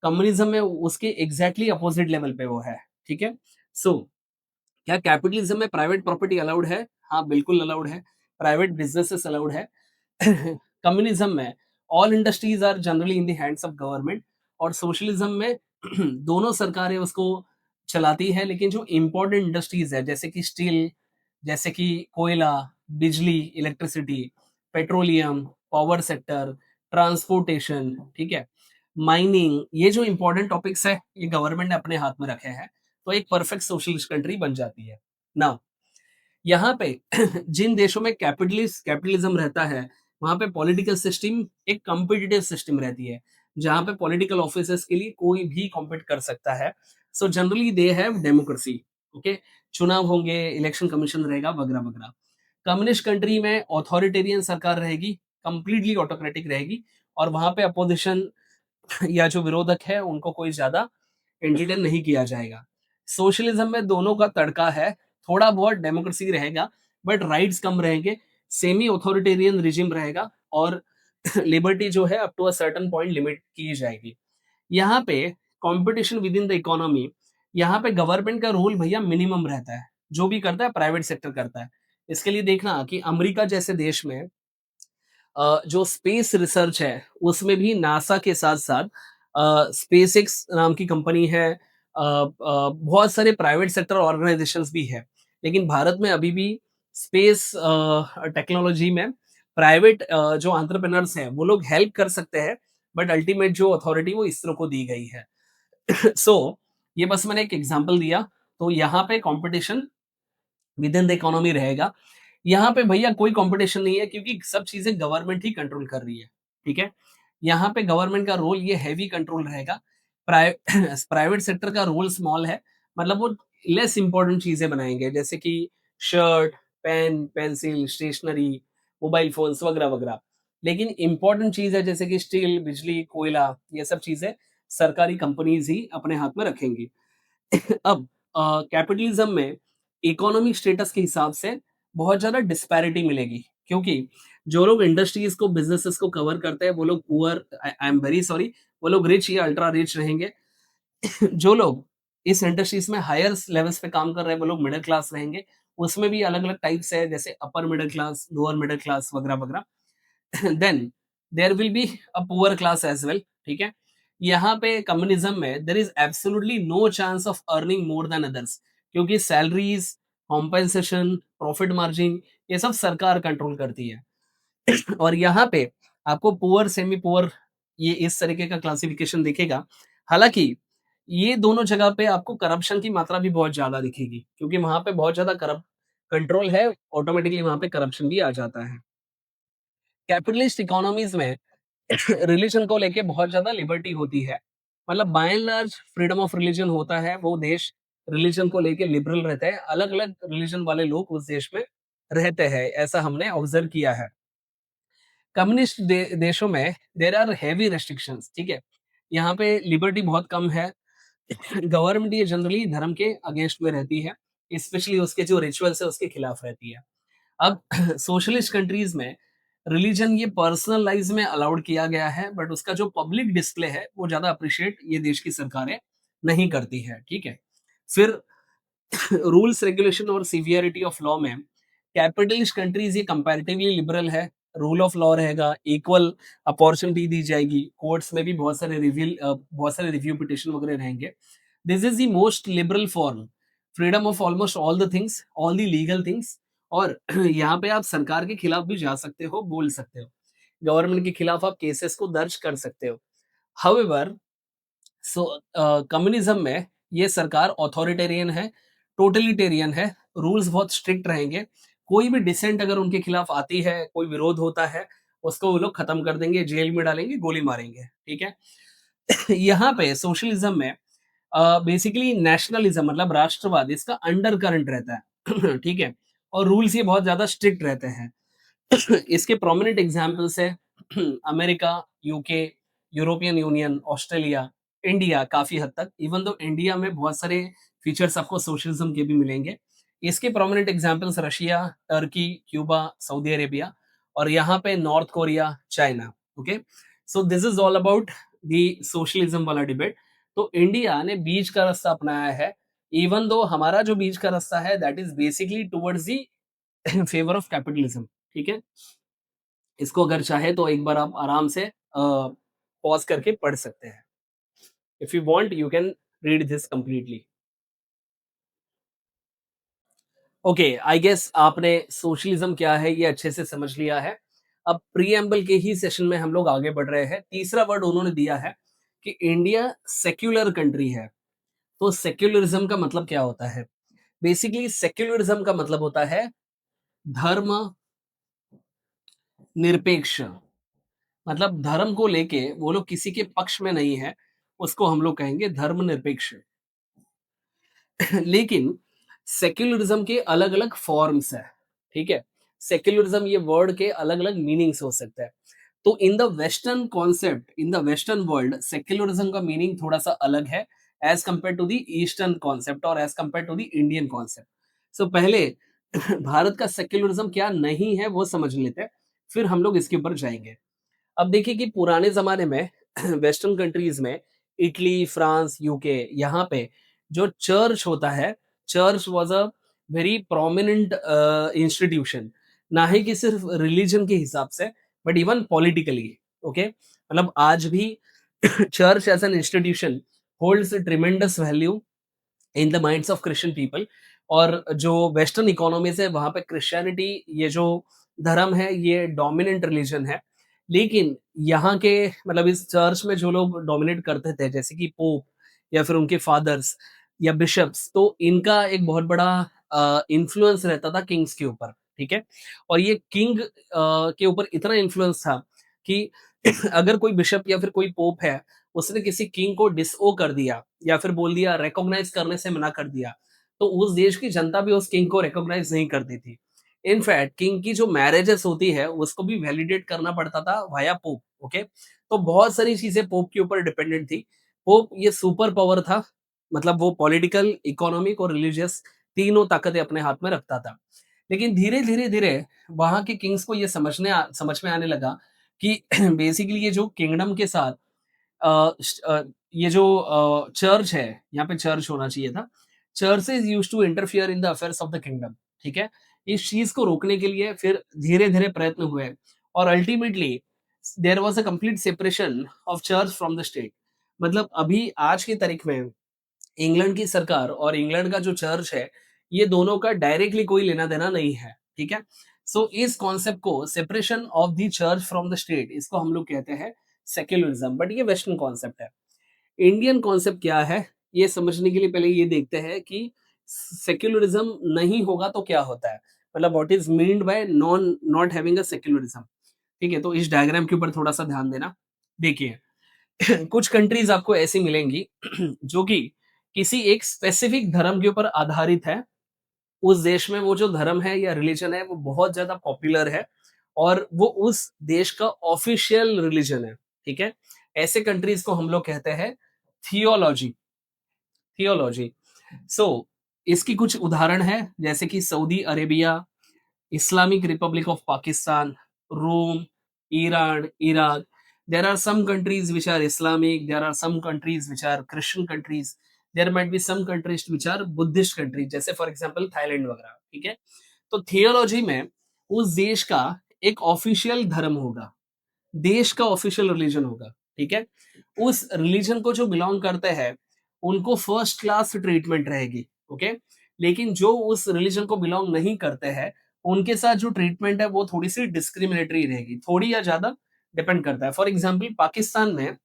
कम्युनिज्म में उसके एग्जैक्टली अपोजिट लेवल पे वो है। ठीक है? सो क्या कैपिटलिज्म में प्राइवेट प्रॉपर्टी अलाउड है? हाँ, बिल्कुल अलाउड है। प्राइवेट बिजनेसेस अलाउड है। कम्युनिज्म में all industries are generally in the hands of government, और सोशलिज्म में दोनों सरकारें उसको चलाती है, लेकिन जो इंपॉर्टेंट इंडस्ट्रीज है, जैसे कि स्टील, जैसे कि कोयला, बिजली, electricity, petroleum, power sector, transportation, ठीक है, माइनिंग, ये जो इंपॉर्टेंट टॉपिक्स है, ये गवर्नमेंट ने अपने हाथ में रखे हैं, तो एक परफेक्ट सोशलिस्ट कंट्री बन जाती है ना। यहाँ पे जिन देशों में कैपिटलिज्म रहता है, वहां पे पॉलिटिकल सिस्टम एक कॉम्पिटिटिव सिस्टम रहती है, जहां पे पॉलिटिकल ऑफिसर्स के लिए कोई भी कॉम्पीट कर सकता है। So generally they have democracy. Okay, चुनाव होंगे, इलेक्शन कमीशन रहेगा, वगैरह वगैरह। कम्युनिस्ट कंट्री में ऑथोरिटेरियन सरकार रहेगी, कंप्लीटली ऑटोक्रेटिक रहेगी, और वहां पे अपोजिशन या जो विरोधक है उनको कोई ज्यादा एंटरटेन नहीं किया जाएगा। सोशलिज्म में दोनों का तड़का है, थोड़ा बहुत डेमोक्रेसी रहेगा, बट राइट्स कम रहेंगे, सेमी ऑथोरिटेरियन रिजिम रहेगा, और लिबर्टी जो है up to a certain point limit की जाएगी। यहाँ पे competition within the economy, यहाँ पे गवर्नमेंट का रोल भैया मिनिमम रहता है, जो भी करता है प्राइवेट सेक्टर करता है। इसके लिए देखना कि अमेरिका जैसे देश में जो स्पेस रिसर्च है, उसमें भी नासा के साथ-साथ स्पेसएक्स नाम की कंपनी है, बहुत सारे प्राइवेट सेक्टर ऑर्गनाइज़ेशंस भी हैं। लेकिन भारत में अभी भी स्पेस टेक्नोलॉजी में प्राइवेट जो एंटरप्रेन्योर्स हैं, वो लोग हेल्प कर सकते हैं, बट अल्टीमेट जो अथॉरिटी वो इसरो को दी गई है। सो ये बस मैंने एक एग्ज़ाम्पल दिया, तो यहाँ पे competition with in the economy रहेगा। यहाँ पे भैया कोई कॉम्पिटिशन नहीं है क्योंकि सब चीज़ें गवर्नमेंट ही कंट्रोल कर रही है, ठीक है? यहाँ पे गवर्नमेंट का रोल ये हेवी कंट्रोल रहेगा। प्राइ प्राइवेट सेक्टर का रोल स्मॉल है, मतलब वो लेस इम्पोर्टेंट चीज़ें बनाएँगे जैसे कि shirt, pen, pencil, stationery, mobile phones वगैरह-वगैरह। लेकिन इम्पोर्टेंट चीज़ है जैसे कि स्टील, बिजली, कोयला, ये सब चीज़ें सरकारी कंपनीज़ ही अपने हाथ में रखेंगी। अब कैपिटलिज्म में इकोनॉमिक स्टेटस के हिसाब से बहुत ज़्यादा डिस्पैरिटी मिलेगी क्योंकि जो लोग इंडस्ट्रीज़ को, बिज़नेसेस को कवर करते हैं, वो लोग poor I am very sorry, वो लोग रिच या अल्ट्रा रिच रहेंगे। जो लोग इस इंडस्ट्रीज़ में हायर लेवल्स पे काम कर रहे हैं, वो लोग मिडल क्लास रहेंगे। उसमें भी अलग-अलग टाइप्स है जैसे upper middle class, lower middle class वगैरह-वगैरह। Then there will be a poor class as well, ठीक है? यहाँ पे कम्युनिज़्म में there is absolutely no chance of earning more than others क्योंकि सैलरीज़, कॉम्पेंसेशन, प्रॉफिट मार्जिन ये सब सरकार कंट्रोल करती है। और यहाँ पे आपको पुअर, सेमी पुअर ये इस तरीके का क्लासिफिकेशन दिखेगा। हालाँकि ये दोनों जगह पे आपको करप्शन की मात्रा भी बहुत ज़्यादा दिखेगी क्योंकि वहाँ पे बहुत ज़्यादा कंट्रोल है, ऑटोमैटिकली वहाँ पे करप्शन भी आ जाता है। कैपिटलिस्ट इकोनॉमीज़ में रिलीजन को लेके बहुत ज़्यादा लिबर्टी होती है। मतलब by and large freedom of religion होता है, वो देश रिलीजन को लेके लिबरल रहता है, अलग-अलग रिलीजन वाले लोग उस देश में रहते हैं, ऐसा हमने ऑब्ज़र्व किया है। कम्युनिस्ट देशों में देयर आर हेवी रिस्ट्रिक्शंस, ठीक है? यहाँ पे लिबर्टी बहुत कम है। गवर्नमेंट ये जनरली धर्म के अगेंस्ट में रहती है, स्पेशली उसके जो रिचुअल्स है उसके खिलाफ रहती है। अब सोशलिस्ट कंट्रीज में रिलीजन ये पर्सनल लाइफ में अलाउड किया गया है बट उसका जो पब्लिक डिस्प्ले है वो ज्यादा अप्रिशिएट ये देश की सरकारें नहीं करती है, ठीक है? फिर रूल्स रेगुलेशन और सीवियरिटी ऑफ लॉ में कैपिटलिस्ट कंट्रीज ये कंपैरेटिवली लिबरल है। रूल ऑफ लॉ रहेगा, इक्वल अपॉर्चुनिटी दी जाएगी, कोर्ट्स में भी बहुत सारे रिव्यू पिटिशन वगैरह रहेंगे। This is the most liberal form, freedom of almost all the things, all the legal things. और यहाँ पे आप सरकार के खिलाफ भी जा सकते हो, बोल सकते हो, गवर्नमेंट के खिलाफ आप केसेस को दर्ज कर सकते हो। हाउएवर सो कम्युनिज्म में ये सरकार ऑथोरिटेरियन है, टोटलिटेरियन है, रूल्स बहुत स्ट्रिक्ट रहेंगे। कोई भी डिसेंट अगर उनके खिलाफ आती है, कोई विरोध होता है, उसको वो लोग खत्म कर देंगे, जेल में डालेंगे, गोली मारेंगे, ठीक है? यहाँ पे सोशलिज्म में बेसिकली नेशनलिज्म मतलब राष्ट्रवाद इसका अंडर करंट रहता है। ठीक है? और रूल्स ये बहुत ज्यादा स्ट्रिक्ट रहते हैं। इसके प्रोमिनेंट एग्जांपल्स है America, UK, European union, Australia, India काफी हद तक, इवन दो इंडिया में बहुत सारे फीचर्स आपको सोशलिज्म के भी मिलेंगे। इसके prominent examples Russia, Turkey, Cuba, Saudi Arabia, और यहाँ पे north Korea, China. Okay, so this is all about the socialism वाला डिबेट। तो इंडिया ने बीच का रास्ता अपनाया है, इवन दो हमारा जो बीच का रास्ता है that is basically towards the favour of capitalism, ठीक है? इसको अगर चाहे तो एक बार आप आराम से पॉज़ करके पढ़ सकते हैं। If you want you can read this completely. Okay, I guess आपने सोशलिज्म क्या है ये अच्छे से समझ लिया है। अब प्रीएम्बल के ही सेशन में हम लोग आगे बढ़ रहे हैं। तीसरा वर्ड उन्होंने दिया है कि इंडिया सेक्युलर कंट्री है। तो सेक्युलरिज्म का मतलब क्या होता है? बेसिकली सेक्युलरिज्म का मतलब होता है धर्म निरपेक्ष। मतलब धर्म को लेके वो लोग किसी के पक्ष में नहीं है, उसको हम लोग कहेंगे धर्मनिरपेक्ष। लेकिन सेक्युलरिज्म के अलग-अलग फॉर्म्स हैं, ठीक है? सेक्युलरिज्म ये वर्ड के अलग-अलग मीनिंग्स हो सकते हैं। तो in the western concept, in the western world secularism का मीनिंग थोड़ा-सा अलग है as compare to the eastern concept और as compare to the Indian concept. So पहले भारत का सेक्युलरिज्म क्या नहीं है वो समझ लेते हैं, फिर हम लोग इसके ऊपर जाएँगे। अब देखिए कि पुराने ज़माने में वेस्टर्न कंट्रीज़ में इटली, फ्रांस, यूके यहाँ पे जो चर्च होता है, church was a very prominent institution, ना ही कि सिर्फ रिलीजन के हिसाब से बट इवन पॉलिटिकली। ओके, मतलब आज भी church as an institution holds tremendous value in the minds of Christian people. और जो वेस्टर्न इकोनॉमीज है वहां पे क्रिश्चियनिटी, ये जो धर्म है, ये डोमिनेंट रिलीजन है। लेकिन यहाँ के मतलब इस चर्च में जो लोग डोमिनेट करते थे जैसे कि पोप या फिर उनके फादर्स या बिशप्स, तो इनका एक बहुत बड़ा इन्फ्लुएंस रहता था किंग्स के ऊपर। ठीक है, और ये किंग के ऊपर इतना इन्फ्लुएंस था कि अगर कोई बिशप या फिर कोई पोप है, उसने किसी किंग को डिसओ कर दिया या फिर बोल दिया, रिकॉग्नाइज करने से मना कर दिया, तो उस देश की जनता भी उस किंग को रिकॉग्नाइज नहीं करती थी। इनफैक्ट किंग की जो मैरिजेस होती है उसको भी वैलिडेट करना पड़ता था वाया पोप। ओके, तो बहुत सारी चीजें पोप के ऊपर डिपेंडेंट थी। पोप ये सुपर पावर था, मतलब वो पॉलिटिकल, इकोनॉमिक और रिलीजियस तीनों ताकतें अपने हाथ में रखता था। लेकिन धीरे धीरे धीरे वहां के किंग्स को ये समझ में आने लगा कि बेसिकली ये जो किंगडम के साथ ये जो चर्च है, यहाँ पे चर्च होना चाहिए था, churches used to interfere in the affairs of the kingdom. ठीक है, इस चीज को रोकने के लिए फिर धीरे धीरे प्रयत्न हुए और ultimately there was a complete separation of church from the state. मतलब अभी आज की तारीख में इंग्लैंड की सरकार और इंग्लैंड का जो चर्च है, ये दोनों का डायरेक्टली कोई लेना देना नहीं है। ठीक है, सो इस कॉन्सेप्ट को, separation of the church from the state, इसको हम लोग कहते हैं सेक्युलरिज्म। बट ये वेस्टर्न कॉन्सेप्ट है। इंडियन कॉन्सेप्ट क्या है, ये समझने के लिए पहले ये देखते हैं कि सेक्युलरिज्म नहीं होगा तो क्या होता है, मतलब what is meant by non not having a secularism. ठीक है, तो इस डायग्राम के ऊपर थोड़ा सा ध्यान देना। देखिए, कुछ कंट्रीज आपको ऐसी मिलेंगी जो कि किसी एक स्पेसिफिक धर्म के ऊपर आधारित है। उस देश में वो जो धर्म है या रिलीजन है वो बहुत ज्यादा पॉपुलर है और वो उस देश का ऑफिशियल रिलीजन है। ठीक है, ऐसे कंट्रीज को हम लोग कहते हैं थियोलॉजी। थियोलॉजी, सो इसकी कुछ उदाहरण है जैसे कि Saudi Arabia, Islamic republic of Pakistan, Rome, Iran, Iraq. There are some countries which are Islamic, there are some countries which are Christian countries, there might be some countries which are Buddhist countries, जैसे for example Thailand वगैरह। ठीक है, तो theology में उस देश का एक ऑफिशियल धर्म होगा, देश का ऑफिशियल रिलीजन होगा। ठीक है, उस रिलीजन को जो बिलोंग करते हैं उनको फर्स्ट क्लास ट्रीटमेंट रहेगी। ओके, लेकिन जो उस रिलीजन को बिलोंग नहीं करते हैं उनके साथ जो ट्रीटमेंट है वो थोड़ी सी डिस्क्रिमिनेटरी रहेगी, थोड़ी या ज्यादा डिपेंड करता है। फॉर एग्जाम्पल पाकिस्तान में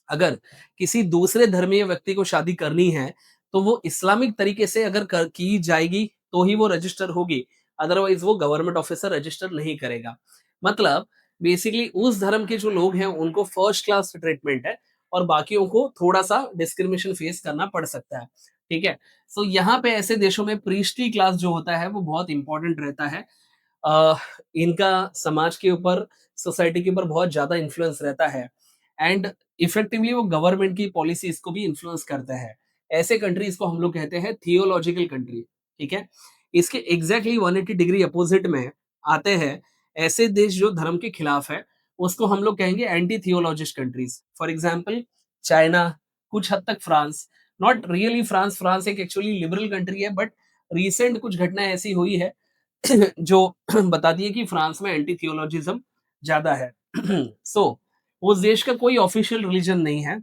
अगर किसी दूसरे धर्मीय व्यक्ति को शादी करनी है तो वो इस्लामिक तरीके से अगर की जाएगी तो ही वो रजिस्टर होगी, अदरवाइज वो गवर्नमेंट ऑफिसर रजिस्टर नहीं करेगा। मतलब बेसिकली उस धर्म के जो लोग हैं उनको फर्स्ट क्लास ट्रीटमेंट है और बाकियों को थोड़ा सा डिस्क्रिमिनेशन फेस करना पड़ सकता है। ठीक है, सो यहाँ पे ऐसे देशों में प्रीस्टी क्लास जो होता है वो बहुत इंपॉर्टेंट रहता है। अ, इनका समाज के ऊपर, सोसाइटी के ऊपर बहुत ज्यादा इन्फ्लुएंस रहता है एंड इफेक्टिवली वो गवर्नमेंट की पॉलिसीज को भी इन्फ्लुएंस करते हैं। ऐसे कंट्रीज को हम लोग कहते हैं थियोलॉजिकल कंट्री। ठीक है, इसके एग्जैक्टली 180 डिग्री अपोजिट में आते हैं ऐसे देश जो धर्म के खिलाफ है, उसको हम लोग कहेंगे anti theologist countries. For example China, कुछ हद तक France, not really France, France एक एक्चुअली लिबरल कंट्री है बट रिसेंट कुछ घटनाएं ऐसी हुई है जो बताती है कि फ्रांस में एंटी थियोलॉजिज्म ज्यादा है। सो उस देश का कोई ऑफिशियल रिलीजन नहीं है।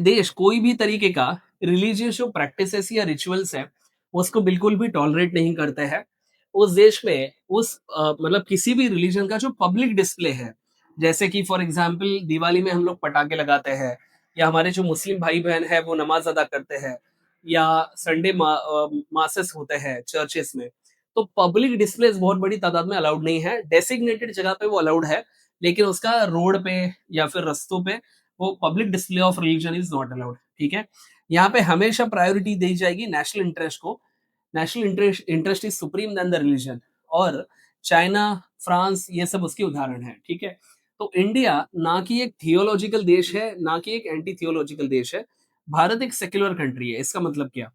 देश कोई भी तरीके का रिलीजियस जो प्रैक्टिसेस या रिचुअल्स है उसको बिल्कुल भी टॉलरेट नहीं करते हैं। उस देश में मतलब किसी भी रिलीजन का जो पब्लिक डिस्प्ले है, जैसे कि फॉर एग्जांपल दिवाली में हम लोग पटाखे लगाते हैं, या हमारे जो मुस्लिम भाई बहन है वो नमाज अदा करते हैं, या संडे मासेस होते हैं चर्चेस में, तो पब्लिक डिस्प्लेस बहुत बड़ी तादाद में अलाउड नहीं है। डेसिग्नेटेड जगह पे वो अलाउड है, लेकिन उसका रोड पे या फिर रस्तों पे वो public display of religion is not allowed. ठीक है, यहाँ पे हमेशा प्रायोरिटी दी जाएगी नेशनल इंटरेस्ट को। National interest interest is supreme then the religion. और चाइना, फ्रांस, ये सब उसके उदाहरण है। ठीक है, तो इंडिया ना कि एक थियोलॉजिकल देश है ना कि एक एंटी थियोलॉजिकल देश है। भारत एक सेक्युलर कंट्री है। इसका मतलब क्या,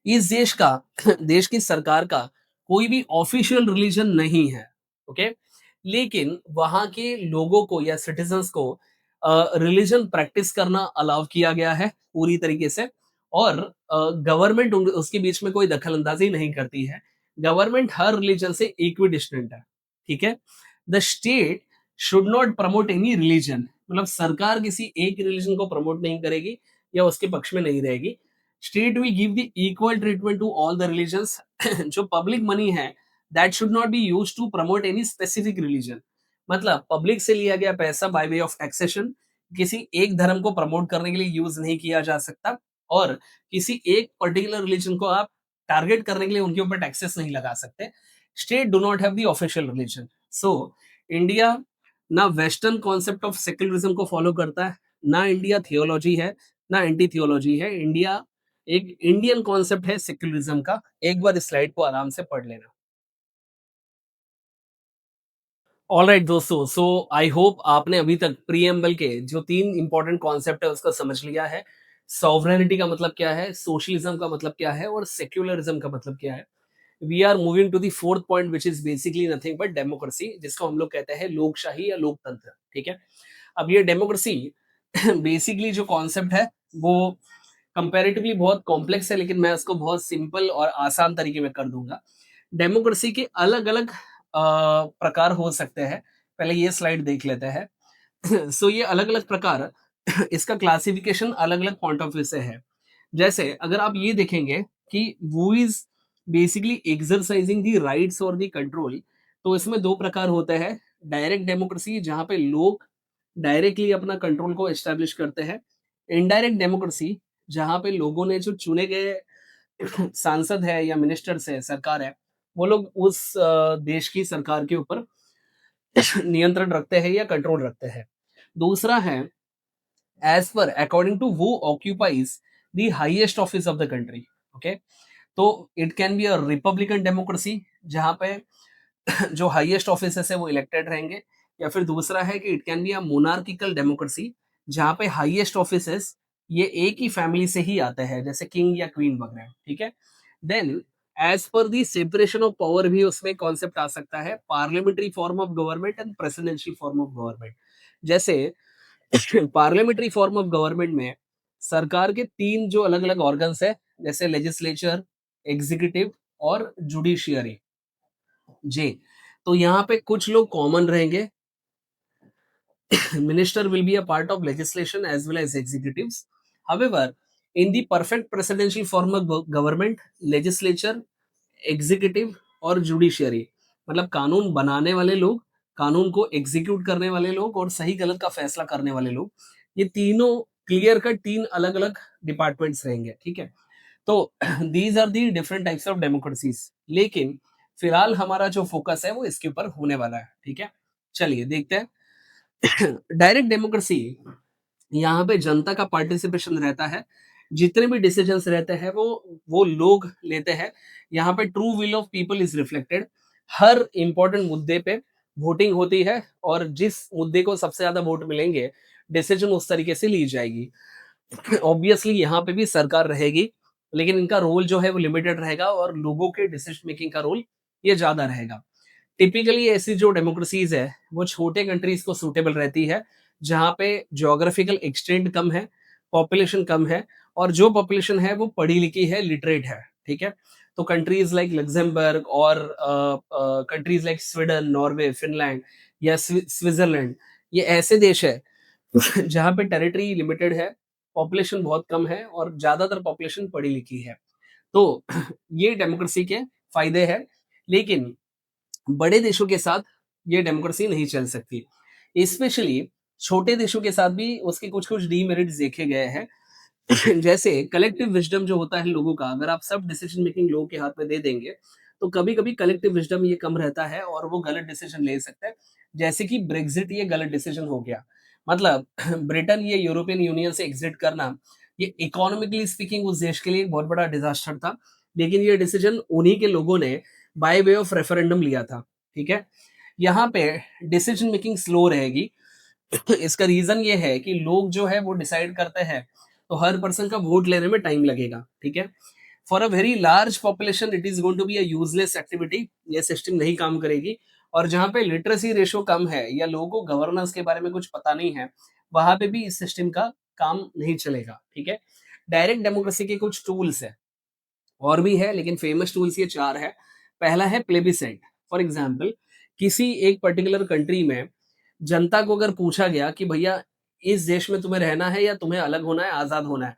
इस देश का देश की सरकार का कोई भी ऑफिशियल रिलीजन नहीं है। ओके, लेकिन वहां के लोगों को या सिटीजन्स को रिलीजन प्रैक्टिस करना अलाउ किया गया है पूरी तरीके से। और गवर्नमेंट उसके बीच में कोई दखल अंदाजी नहीं करती है। गवर्नमेंट हर रिलीजन से इक्विडिस्टेंट है, ठीक है। The state should not promote any religion, मतलब सरकार किसी एक रिलीजन को प्रमोट नहीं करेगी या उसके पक्ष में नहीं रहेगी। State will give the equal treatment to all the religions. जो पब्लिक मनी है that should not be use to promote any specific religion, मतलब पब्लिक से लिया गया पैसा बाय वे ऑफ एक्सेशन किसी एक धर्म को प्रमोट करने के लिए यूज नहीं किया जा सकता, और किसी एक पर्टिकुलर रिलीजन को आप टारगेट करने के लिए उनके ऊपर टैक्सेस नहीं लगा सकते। State do not have the official religion. So India ना वेस्टर्न कॉन्सेप्ट ऑफ सेक्युलरिज्म को फॉलो करता है, ना इंडिया थियोलॉजी है, ना एंटी थियोलॉजी है। इंडिया एक इंडियन कॉन्सेप्ट है सेक्युलरिज्म का। एक बार इस स्लाइड को आराम से पढ़ लेना। ऑलराइट दोस्तों, सो आई होप आपने अभी तक प्रीएम्बल के जो 3 इंपॉर्टेंट कॉन्सेप्ट है उसका समझ लिया है। सॉवरेनिटी का मतलब क्या है, सोशलिज्म का मतलब क्या है और सेक्युलरिज्म का मतलब क्या है। We are moving to the fourth point which is basically nothing but democracy, जिसको हम लोग कहते हैं लोकशाही या लोकतंत्र, ठीक है। अब ये डेमोक्रेसी बेसिकली जो कॉन्सेप्ट है वो कंपैरेटिवली बहुत कॉम्प्लेक्स है, लेकिन मैं उसको बहुत सिंपल और आसान तरीके में कर दूंगा। डेमोक्रेसी के अलग अलग प्रकार हो सकते हैं। पहले ये स्लाइड देख लेते हैं। सो ये अलग अलग प्रकार, इसका क्लासिफिकेशन अलग अलग पॉइंट ऑफ व्यू से है। जैसे अगर आप ये देखेंगे कि वो is basically exercising the rights और दी कंट्रोल, तो इसमें दो प्रकार होते हैं। डायरेक्ट डेमोक्रेसी जहां पे लोग डायरेक्टली अपना कंट्रोल को एस्टेब्लिश करते हैं। इनडायरेक्ट डेमोक्रेसी जहां पे लोगों ने जो चुने गए सांसद है या मिनिस्टर्स है, सरकार है, वो लोग उस देश की सरकार के ऊपर नियंत्रण रखते हैं या कंट्रोल रखते हैं। दूसरा है एज पर अकॉर्डिंग टू वो occupies the highest office of the country, okay. तो it can be a republican democracy जहां पे जो हाईएस्ट ऑफिसर्स है वो इलेक्टेड रहेंगे, या फिर दूसरा है कि it can be a monarchical democracy जहां पे हाईएस्ट ऑफिसर्स ये एक ही फैमिली से ही आते हैं, जैसे किंग या क्वीन वगैरह, ठीक है। Then as per the separation of power भी उसमें कॉन्सेप्ट आ सकता है, parliamentary form of government and presidential form of government. जैसे पार्लियामेंट्री फॉर्म ऑफ गवर्नमेंट में सरकार के 3 जो अलग अलग ऑर्गन्स है, जैसे लेजिस्लेचर, एग्जीक्यूटिव और जुडिशियरी, जी। तो यहाँ पे कुछ लोग कॉमन रहेंगे। Minister will be a part of legislation as well as executives. However, in the perfect presidential form of government, legislature, executive और जुडिशियरी, मतलब कानून बनाने वाले लोग, कानून को एग्जीक्यूट करने वाले लोग और सही गलत का फैसला करने वाले लोग, ये तीनों क्लियर कट 3 अलग अलग डिपार्टमेंट्स रहेंगे, ठीक है। तो these are the different types of democracies, लेकिन फिलहाल हमारा जो फोकस है वो इसके ऊपर होने वाला है, ठीक है। चलिए देखते हैं। डायरेक्ट डेमोक्रेसी, यहाँ पे जनता का पार्टिसिपेशन रहता है। जितने भी डिसीजंस रहते हैं वो लोग लेते हैं। यहाँ पे true will of people is reflected. Her important मुद्दे पे वोटिंग होती है और जिस मुद्दे को सबसे ज्यादा वोट मिलेंगे डिसीजन उस तरीके से ली जाएगी। ऑब्वियसली यहाँ पे भी सरकार रहेगी, लेकिन इनका रोल जो है वो लिमिटेड रहेगा और लोगों के डिसीजन मेकिंग का रोल ये ज्यादा रहेगा। टिपिकली ऐसी जो डेमोक्रेसीज है वो छोटे कंट्रीज को सूटेबल रहती है, जहाँ पे ज्योग्राफिकल एक्सटेंट कम है, पॉपुलेशन कम है, और जो पॉपुलेशन है वो पढ़ी लिखी है, लिटरेट है, ठीक है। तो कंट्रीज लाइक लग्जमबर्ग और countries like Sweden, Norway, Finland या स्विट्जरलैंड, ये ऐसे देश है जहाँ पे टेरिटरी लिमिटेड है, पॉपुलेशन बहुत कम है और ज्यादातर पॉपुलेशन पढ़ी लिखी है। तो ये डेमोक्रेसी के फायदे हैं, लेकिन बड़े देशों के साथ ये डेमोक्रेसी नहीं चल सकती। स्पेशली छोटे देशों के साथ भी उसके कुछ कुछ डीमेरिट्स देखे गए हैं। जैसे कलेक्टिव विजडम जो होता है लोगों का, अगर आप सब डिसीजन मेकिंग लोगों के हाथ में दे देंगे तो कभी कभी कलेक्टिव विजडम ये कम रहता है और वो गलत डिसीजन ले सकते हैं। जैसे कि ब्रेग्जिट ये गलत डिसीजन हो गया, मतलब ब्रिटेन ये यूरोपियन यूनियन से एग्जिट करना, ये इकोनॉमिकली स्पीकिंग उस देश के लिए एक बहुत बड़ा डिजास्टर था, लेकिन ये डिसीजन उन्हीं के लोगों ने बाय वे ऑफ रेफरेंडम लिया था, ठीक है। यहाँ पे डिसीजन मेकिंग स्लो रहेगी। इसका रीजन ये है कि लोग जो है वो डिसाइड करते हैं, तो हर पर्सन का वोट लेने में टाइम लगेगा, ठीक है। For a very large population it is going to be a useless activity, ये सिस्टम नहीं काम करेगी। और जहाँ पे लिटरेसी रेशो कम है या लोगों को गवर्नेंस के बारे में कुछ पता नहीं है, वहां पे भी इस सिस्टम का काम नहीं चलेगा, ठीक है। डायरेक्ट डेमोक्रेसी के कुछ टूल्स है, और भी है लेकिन फेमस टूल्स ये 4 है। पहला है प्लेबिसाइट। फॉर एग्जांपल, किसी एक पर्टिकुलर कंट्री में जनता को अगर पूछा गया कि भैया इस देश में तुम्हें रहना है या तुम्हें अलग होना है, आज़ाद होना है,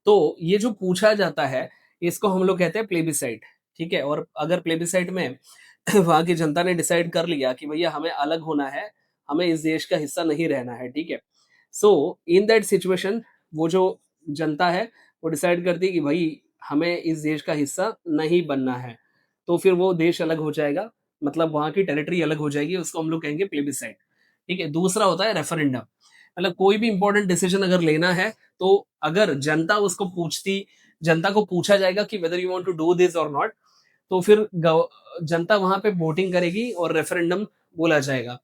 तो ये जो पूछा जाता है, इसको हम लोग कहते हैं प्लेबिसाइट, ठीक है? और अगर प्लेबिसाइट में वहाँ की जनता ने डिसाइड कर लिया कि भैया हमें अलग होना है, हमें इस देश का हिस्सा नहीं रहना है, ठीक है? सो इन दैट सिचुएशन वो जो जनता है, वो डिसाइड करती है कि भाई हमें इस देश का हिस्सा नहीं बनना है, तो फिर वो देश अलग हो जाएगा, मतलब वहाँ की टेरिटरी अलग हो जाएगी, उसको हम लोग कहेंगे प्लेबिसाइट, ठीक है? दूसरा होता है रेफरेंडम, मतलब कोई भी इंपॉर्टेंट डिसीजन अगर लेना है, तो अगर जनता को पूछा जाएगा कि whether you want to do this और नॉट, तो फिर जनता वहां पे वोटिंग करेगी और रेफरेंडम बोला जाएगा।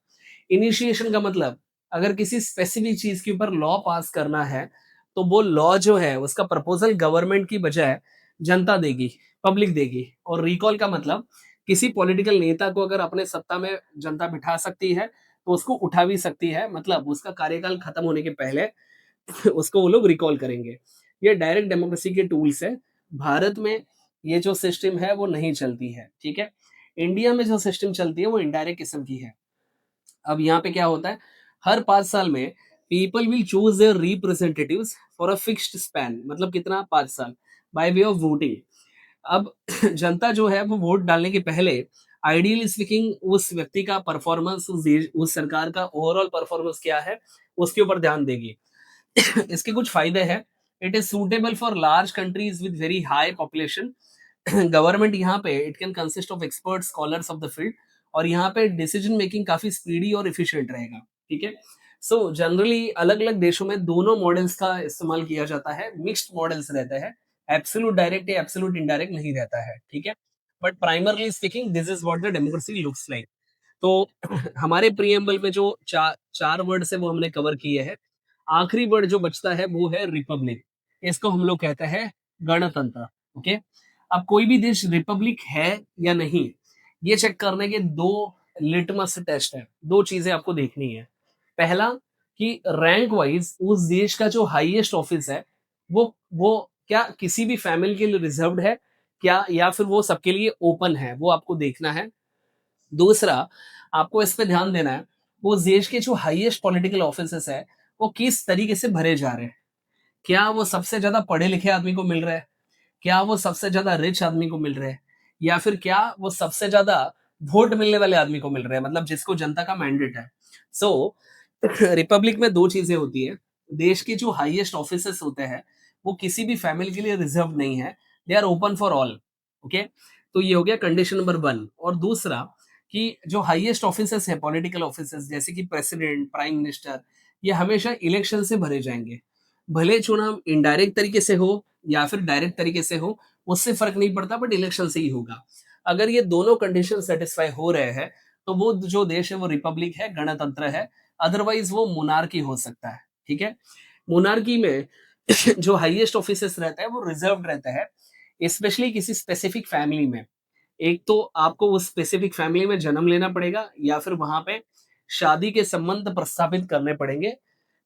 इनिशिएशन का मतलब, अगर किसी स्पेसिफिक चीज के ऊपर लॉ पास करना है, तो वो लॉ जो है उसका प्रपोजल गवर्नमेंट की बजाय जनता देगी, पब्लिक देगी। और रिकॉल का मतलब, किसी पॉलिटिकल नेता को अगर अपने सत्ता में जनता बिठा सकती है, तो उसको उठा भी सकती है, मतलब उसका कार्यकाल खत्म होने के पहले उसको वो लोग रिकॉल करेंगे। ये डायरेक्ट डेमोक्रेसी के टूल्स है। भारत में ये जो सिस्टम है वो नहीं चलती है, ठीक है? इंडिया में जो सिस्टम चलती है वो इनडायरेक्ट किस्म की है। अब यहाँ पे क्या होता है, हर 5 साल में people will choose there representatives for a fixed span, मतलब कितना, 5 साल, बाय वे ऑफ वोटिंग। अब जनता जो है वो वोट डालने के पहले आइडियली स्पीकिंग उस व्यक्ति का परफॉर्मेंस, उस सरकार का ओवरऑल परफॉर्मेंस क्या है, उसके ऊपर ध्यान देगी। इसके कुछ फायदे हैं। It is suitable for large countries with very high population. Government यहाँ पे it can consist of expert scholars of the field, और यहाँ पे डिसीजन मेकिंग काफी स्पीडी और इफिशिएंट रहेगा, ठीक है? सो जनरली अलग अलग देशों में दोनों मॉडल्स का इस्तेमाल किया जाता है, मिक्स्ड मॉडल्स रहते हैं, एब्सोल्यूट डायरेक्ट या एब्सोल्यूट इनडायरेक्ट नहीं रहता है, ठीक है? But primarily speaking this is what the democracy looks like. तो हमारे प्रीएम्बल में जो चार वर्ड है वो हमने कवर किए हैं। आखिरी वर्ड जो बचता है वो है रिपब्लिक। इसको हम लोग कहते हैं गणतंत्र। ओके, अब कोई भी देश रिपब्लिक है या नहीं, ये चेक करने के दो लिटमस टेस्ट है, दो चीजें आपको देखनी है। पहला, कि रैंक वाइज उस देश का जो हाईएस्ट ऑफिस है, वो क्या किसी भी फैमिली के लिए रिजर्व्ड है क्या, या फिर वो सबके लिए ओपन है, वो आपको देखना है। दूसरा, आपको इस पे ध्यान देना है, वो देश के जो हाईएस्ट पॉलिटिकल ऑफिसेस है, वो किस तरीके से भरे जा रहे हैं। क्या वो सबसे ज्यादा पढ़े लिखे आदमी को मिल रहा है, क्या वो सबसे ज्यादा रिच आदमी को मिल रहा है, या फिर क्या वो सबसे ज्यादा वोट मिलने वाले आदमी को मिल रहा है, मतलब जिसको जनता का मैंडेट है। सो रिपब्लिक में दो चीजें होती है। देश के जो हाईएस्ट ऑफिसेस होते हैं, वो किसी भी फैमिली के लिए रिजर्व नहीं है, they are open for all. Okay, तो ये हो गया कंडीशन नंबर 1। और दूसरा, कि जो हाईएस्ट ऑफिसेस है, पॉलिटिकल ऑफिसेस जैसे कि प्रेसिडेंट, प्राइम मिनिस्टर, ये हमेशा इलेक्शन से भरे जाएंगे। भले चुनाव इनडायरेक्ट तरीके से हो या फिर डायरेक्ट तरीके से हो, उससे फर्क नहीं पड़ता, बट इलेक्शन से ही होगा। अगर ये दोनों कंडीशन सेटिस्फाई हो रहे हैं, तो वो जो देश है वो रिपब्लिक है, गणतंत्र है। अदरवाइज वो मोनार्की हो सकता है, ठीक है? मोनार्की में जो हाईएस्ट ऑफिसेस रहता है वो रिजर्व रहता है, स्पेशली किसी स्पेसिफिक फैमिली में। एक तो आपको उस स्पेसिफिक फैमिली में जन्म लेना पड़ेगा, या फिर वहां पे शादी के संबंध प्रस्थापित करने पड़ेंगे।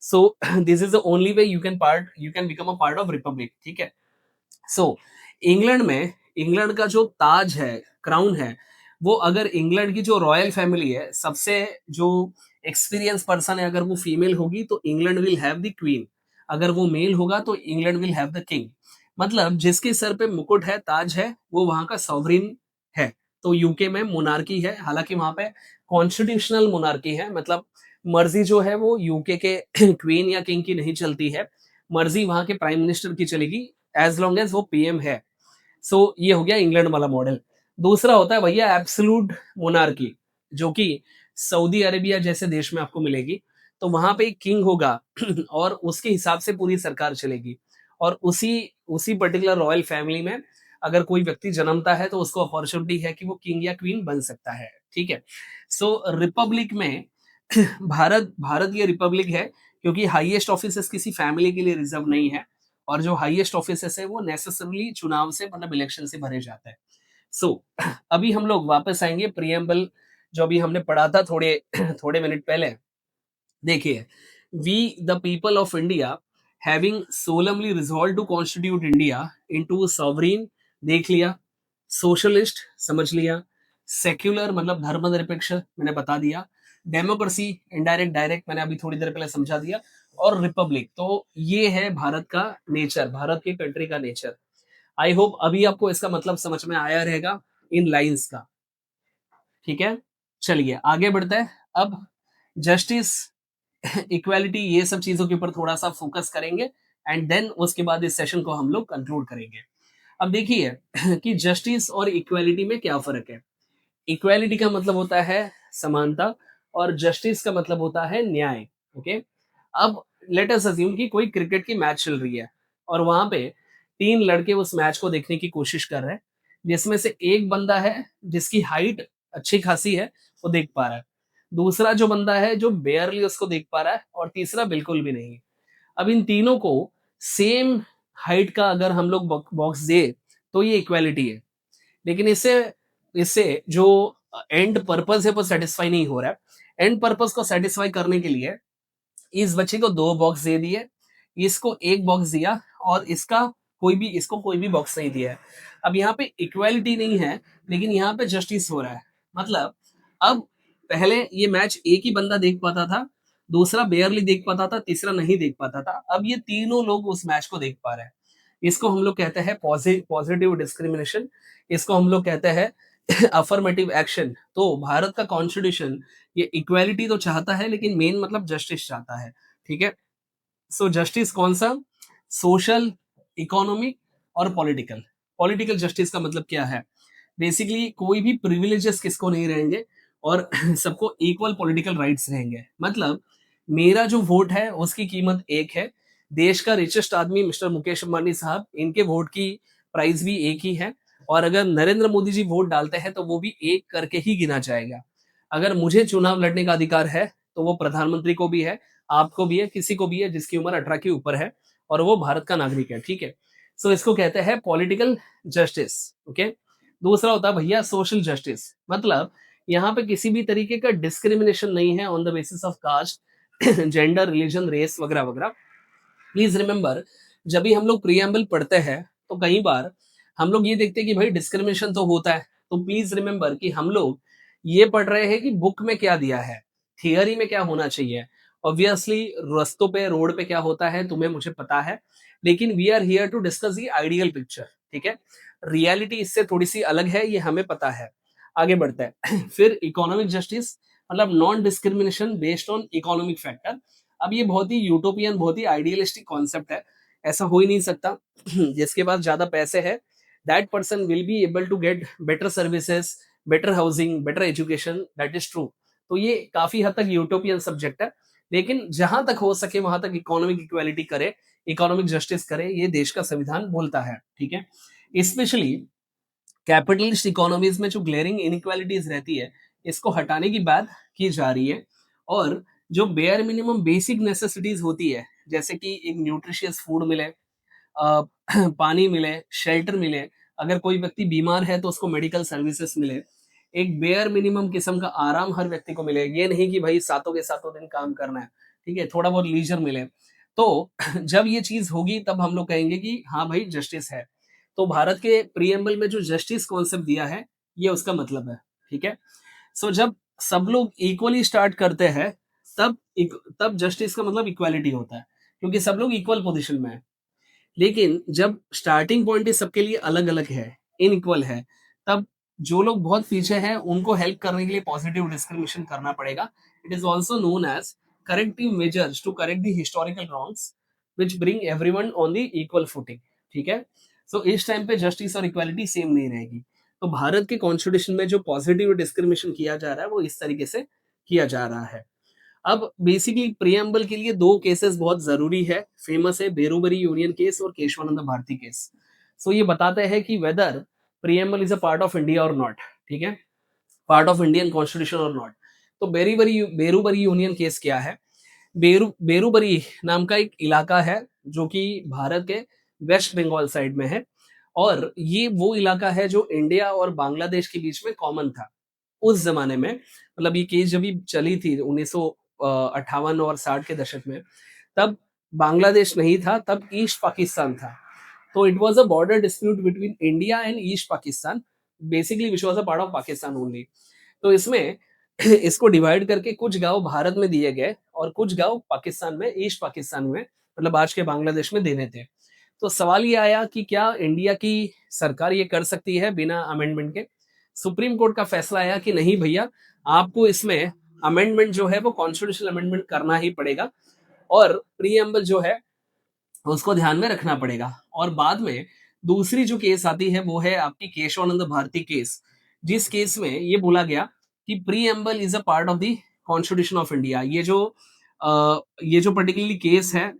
So this is the only way you can become a part of Republic, ठीक है? सो इंग्लैंड में, इंग्लैंड का जो ताज है, क्राउन है, वो अगर इंग्लैंड की जो रॉयल फैमिली है, सबसे जो एक्सपीरियंस पर्सन है, अगर वो फीमेल होगी तो England will have the queen, अगर वो मेल होगा तो England will have the king. मतलब जिसके सर पे मुकुट है, ताज है, वो वहां का सॉवरिन है। तो यूके में मोनार्की है, हालांकि वहां पे कॉन्स्टिट्यूशनल मोनार्की है, मतलब मर्जी जो है वो यूके के क्वीन या किंग की नहीं चलती है, मर्जी वहां के प्राइम मिनिस्टर की चलेगी, एज लॉन्ग एज वो पीएम है। सो ये हो गया इंग्लैंड वाला मॉडल। दूसरा होता है भैया एब्सोल्यूट मोनार्की, जो कि सऊदी अरेबिया जैसे देश में आपको मिलेगी। तो वहां पे एक किंग होगा और उसके हिसाब से पूरी सरकार चलेगी, और उसी उसी पर्टिकुलर रॉयल फैमिली में अगर कोई व्यक्ति जन्मता है तो उसको अपॉर्चुनिटी है कि वो किंग या क्वीन बन सकता है, ठीक है? सो रिपब्लिक में भारत भारत ये रिपब्लिक है, क्योंकि हाईएस्ट ऑफिसेस किसी फैमिली के लिए रिजर्व नहीं है, और जो हाईएस्ट ऑफिसेस है वो नेसेसरली चुनाव से, मतलब इलेक्शन से भरे जाते हैं। सो अभी हम लोग वापस आएंगे प्रियम्बल, जो अभी हमने पढ़ा था थोड़े थोड़े मिनट पहले। देखिए, we the people of India having solemnly resolved to constitute India into sovereign, देख लिया, सोशलिस्ट समझ लिया, सेक्युलर मतलब धर्मनिरपेक्ष मैंने बता दिया, डेमोक्रेसी इनडायरेक्ट डायरेक्ट मैंने अभी थोड़ी देर पहले समझा दिया, और रिपब्लिक। तो ये है भारत का नेचर, भारत के कंट्री का नेचर। आई होप अभी आपको इसका मतलब समझ में आया रहेगा इन लाइंस का। ठीक है, चलिए आगे बढ़ते हैं। अब जस्टिस, इक्वालिटी, ये सब चीजों के ऊपर थोड़ा सा फोकस करेंगे एंड देन उसके बाद इस सेशन को हम लोग कंक्लूड करेंगे। अब देखिए कि जस्टिस और इक्वालिटी में क्या फर्क है। इक्वालिटी का मतलब होता है समानता और जस्टिस का मतलब होता है न्याय। ओके, अब लेट अस अज्यूम कि कोई क्रिकेट की मैच चल रही है और वहां पे तीन लड़के उस मैच को देखने की कोशिश कर रहे हैं, जिसमें से एक बंदा है जिसकी हाइट अच्छी खासी है, वो देख पा रहा है, दूसरा जो बंदा है जो बेयरली उसको देख पा रहा है, और तीसरा बिल्कुल भी नहीं। अब इन तीनों को सेम हाइट का अगर हम लोग बॉक्स दे तो ये इक्वालिटी है। लेकिन इससे इससे जो एंड पर्पस है वो सेटिस्फाई नहीं हो रहा है। एंड पर्पस को सेटिस्फाई करने के लिए इस बच्चे को दो बॉक्स दे दिए, इसको एक बॉक्स दिया, और इसको कोई भी बॉक्स नहीं दिया है। अब यहाँ पे इक्वालिटी नहीं है, लेकिन यहाँ पे जस्टिस हो रहा है। मतलब अब पहले ये मैच एक ही बंदा देख पाता था, दूसरा बेयरली देख पाता था, तीसरा नहीं देख पाता था। अब ये तीनों लोग उस मैच को देख पा रहे हैं। इसको हम लोग कहते हैं पॉजिटिव डिस्क्रिमिनेशन, इसको हम लोग कहते हैं अफर्मेटिव एक्शन। तो भारत का कॉन्स्टिट्यूशन ये इक्वालिटी तो चाहता है, लेकिन मेन मतलब जस्टिस चाहता है। ठीक है, सो जस्टिस कौन सा, सोशल, इकोनॉमिक और पॉलिटिकल। पॉलिटिकल जस्टिस का मतलब क्या है, बेसिकली कोई भी प्रिविलेजेस किसको नहीं रहेंगे और सबको इक्वल पॉलिटिकल राइट्स रहेंगे। मतलब मेरा जो वोट है उसकी कीमत एक है, देश का रिचेस्ट आदमी मिस्टर मुकेश अंबानी साहब, इनके वोट की प्राइस भी एक ही है, और अगर नरेंद्र मोदी जी वोट डालते हैं तो वो भी एक करके ही गिना जाएगा। अगर मुझे चुनाव लड़ने का अधिकार है तो वो प्रधानमंत्री को भी है, आपको भी है, किसी को भी है जिसकी उम्र 18 के ऊपर है और वो भारत का नागरिक है। ठीक है, सो इसको कहते हैं पॉलिटिकल जस्टिस। ओके, दूसरा होता है भैया सोशल जस्टिस। मतलब यहाँ पे किसी भी तरीके का डिस्क्रिमिनेशन नहीं है on the basis of caste, gender, religion, race वगैरह वगैरह। प्लीज रिमेंबर, जब भी हम लोग प्रियम्बल पढ़ते हैं तो कई बार हम लोग ये देखते हैं कि भाई डिस्क्रिमिनेशन तो होता है। तो प्लीज रिमेंबर कि हम लोग ये पढ़ रहे हैं कि बुक में क्या दिया है, थियरी में क्या होना चाहिए। ऑब्वियसली रस्तों पे, रोड पे क्या होता है तुम्हें मुझे पता है, लेकिन we are here to discuss the ideal picture. ठीक है, रियलिटी इससे थोड़ी सी अलग है, ये हमें पता है। आगे बढ़ते हैं। फिर इकोनॉमिक जस्टिस, मतलब non discrimination based on economic factor. अब ये बहुत ही यूटोपियन, बहुत ही आइडियलिस्टिक कॉन्सेप्ट है, ऐसा हो ही नहीं सकता। जिसके पास ज्यादा पैसे है that person will be able to get better services, better housing, better education, that is true. तो ये काफी हद तक यूटोपियन सब्जेक्ट है, लेकिन जहां तक हो सके वहां तक इकोनॉमिक इक्वालिटी करे, इकोनॉमिक जस्टिस करे, ये देश का संविधान बोलता है। ठीक है, स्पेशली कैपिटलिस्ट इकोनॉमीज में जो ग्लेरिंग इनइक्वालिटीज रहती है, इसको हटाने की बात की जा रही है। और जो बेयर मिनिमम बेसिक नेसेसिटीज होती है, जैसे कि एक न्यूट्रिशियस फूड मिले, अ, पानी मिले, शेल्टर मिले, अगर कोई व्यक्ति बीमार है तो उसको मेडिकल सर्विसेज मिले, एक बेयर मिनिमम किस्म का आराम हर व्यक्ति को मिले। ये नहीं कि भाई सातों के सातों दिन काम करना है, ठीक है, थोड़ा बहुत लीजर मिले। तो जब ये चीज होगी तब हम लोग कहेंगे कि हाँ भाई जस्टिस है। तो भारत के प्रीएम्बल में जो जस्टिस कॉन्सेप्ट दिया है, ये उसका मतलब है। ठीक है, सो जब सब लोग इक्वली स्टार्ट करते हैं तब तब जस्टिस का मतलब इक्वालिटी होता है, क्योंकि सब लोग इक्वल पोजीशन में है। लेकिन जब स्टार्टिंग पॉइंट ही सबके लिए अलग अलग है, इनइक्वल है, तब जो लोग बहुत पीछे हैं उनको हेल्प करने के लिए पॉजिटिव डिस्क्रिमिनेशन करना पड़ेगा। It is also known as corrective measures to correct the historical wrongs which bring everyone on the equal footing. ठीक है, सो इस टाइम पे जस्टिस और इक्वालिटी सेम नहीं रहेगी। तो भारत के कॉन्स्टिट्यूशन में जो पॉजिटिव डिस्क्रिमिनेशन किया जा रहा है वो इस तरीके से किया जा रहा है। अब बेसिकली प्रियम्बल के लिए दो केसेस बहुत जरूरी है, फेमस है बेरूबरी यूनियन केस और केशवानंद भारती केस। सो ये बताते हैं कि whether preamble is a part of India और नॉट। ठीक है, पार्ट ऑफ इंडियन कॉन्स्टिट्यूशन और नॉट। तो बेरूबरी यूनियन केस क्या है। बेरूबरी नाम का एक इलाका है जो कि भारत के वेस्ट बंगाल साइड में है, और ये वो इलाका है जो इंडिया और बांग्लादेश के बीच में कॉमन था उस जमाने में। मतलब ये केस जब भी चली थी 1958 और 60 के दशक में, तब बांग्लादेश नहीं था, तब ईस्ट पाकिस्तान था। तो it was a border dispute between India and east Pakistan, basically which was a part of Pakistan only. तो इसमें इसको डिवाइड करके कुछ गांव भारत में दिए गए और कुछ गांव पाकिस्तान में, ईस्ट पाकिस्तान में, मतलब आज के बांग्लादेश में देने थे। तो सवाल ये आया कि क्या इंडिया की सरकार ये कर सकती है बिना अमेंडमेंट के? सुप्रीम कोर्ट का फैसला आया कि नहीं भैया, आपको इसमें अमेंडमेंट जो है वो कॉन्स्टिट्यूशनल अमेंडमेंट करना ही पड़ेगा, और प्रीएम्बल जो है उसको ध्यान में रखना पड़ेगा। और बाद में दूसरी जो केस आती है वो है आपकी केशवानंद भारती केस, जिस केस में ये बोला गया कि preamble is a part of the constitution of India. ये जो पर्टिकुलरली केस है,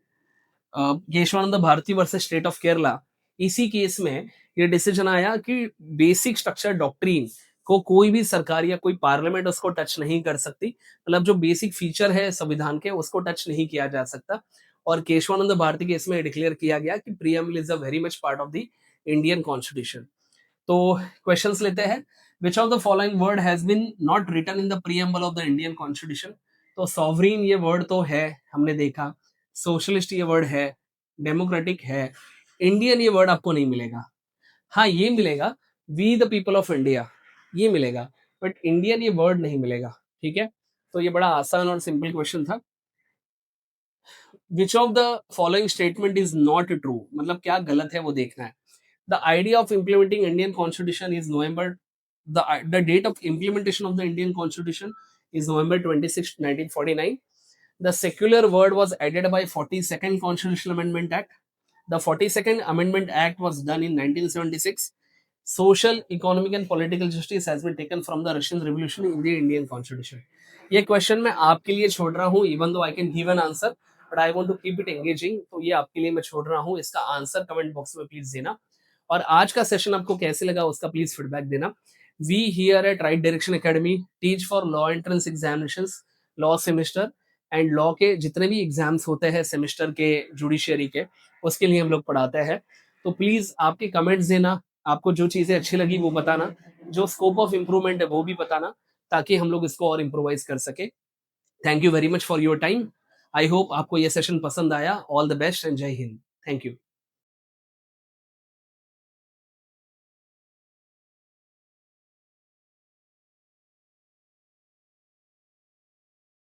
Keshavananda Bharati versus state of Kerala, इसी केस में ये डिसीजन आया कि बेसिक स्ट्रक्चर डॉक्ट्रीन को कोई भी सरकार या कोई पार्लियामेंट उसको टच नहीं कर सकती, मतलब जो बेसिक फीचर है संविधान के उसको टच नहीं किया जा सकता। और केशवानंद भारती केस में डिक्लेयर किया गया कि preamble is a very much part of the Indian constitution. तो क्वेश्चंस लेते हैं। Which of the following word has been not written in the preamble of the Indian constitution? तो सॉवरीन ये वर्ड तो है, हमने देखा। सोशलिस्ट ये वर्ड है, डेमोक्रेटिक है। इंडियन ये वर्ड आपको नहीं मिलेगा। हाँ, ये मिलेगा, we the people of India, ये मिलेगा, बट इंडियन ये वर्ड नहीं मिलेगा। ठीक है, तो ये बड़ा आसान और सिंपल क्वेश्चन था। Which of the following statement is not true, मतलब क्या गलत है वो देखना है। The idea of implementing Indian constitution is November, the date of implementation of the Indian constitution is November 26, 1949. The secular word was added by 42nd Constitutional Amendment Act. The 42nd Amendment Act was done in 1976. Social, economic and political justice has been taken from the Russian Revolution in the Indian Constitution. ये question मैं आपके लिए छोड़ रहा हूँ, even though I can give an answer, but I want to keep it engaging, तो ये आपके लिए मैं छोड़ रहा हूँ। इसका आंसर कमेंट बॉक्स में प्लीज देना, और आज का सेशन आपको कैसे लगा उसका प्लीज फीडबैक देना। We here at right direction academy teach for law entrance examination, law semester and law के जितने भी एग्जाम्स होते हैं सेमेस्टर के, जुडिशियरी के, उसके लिए हम लोग पढ़ाते हैं। तो प्लीज आपके कमेंट्स देना, आपको जो चीजें अच्छी लगी वो बताना, जो स्कोप ऑफ इम्प्रूवमेंट है वो भी बताना, ताकि हम लोग इसको और इम्प्रोवाइज कर सके। Thank you very much for your time. I hope आपको ये सेशन पसंद आया। ऑल द बेस्ट एंड जय हिंद। Thank you.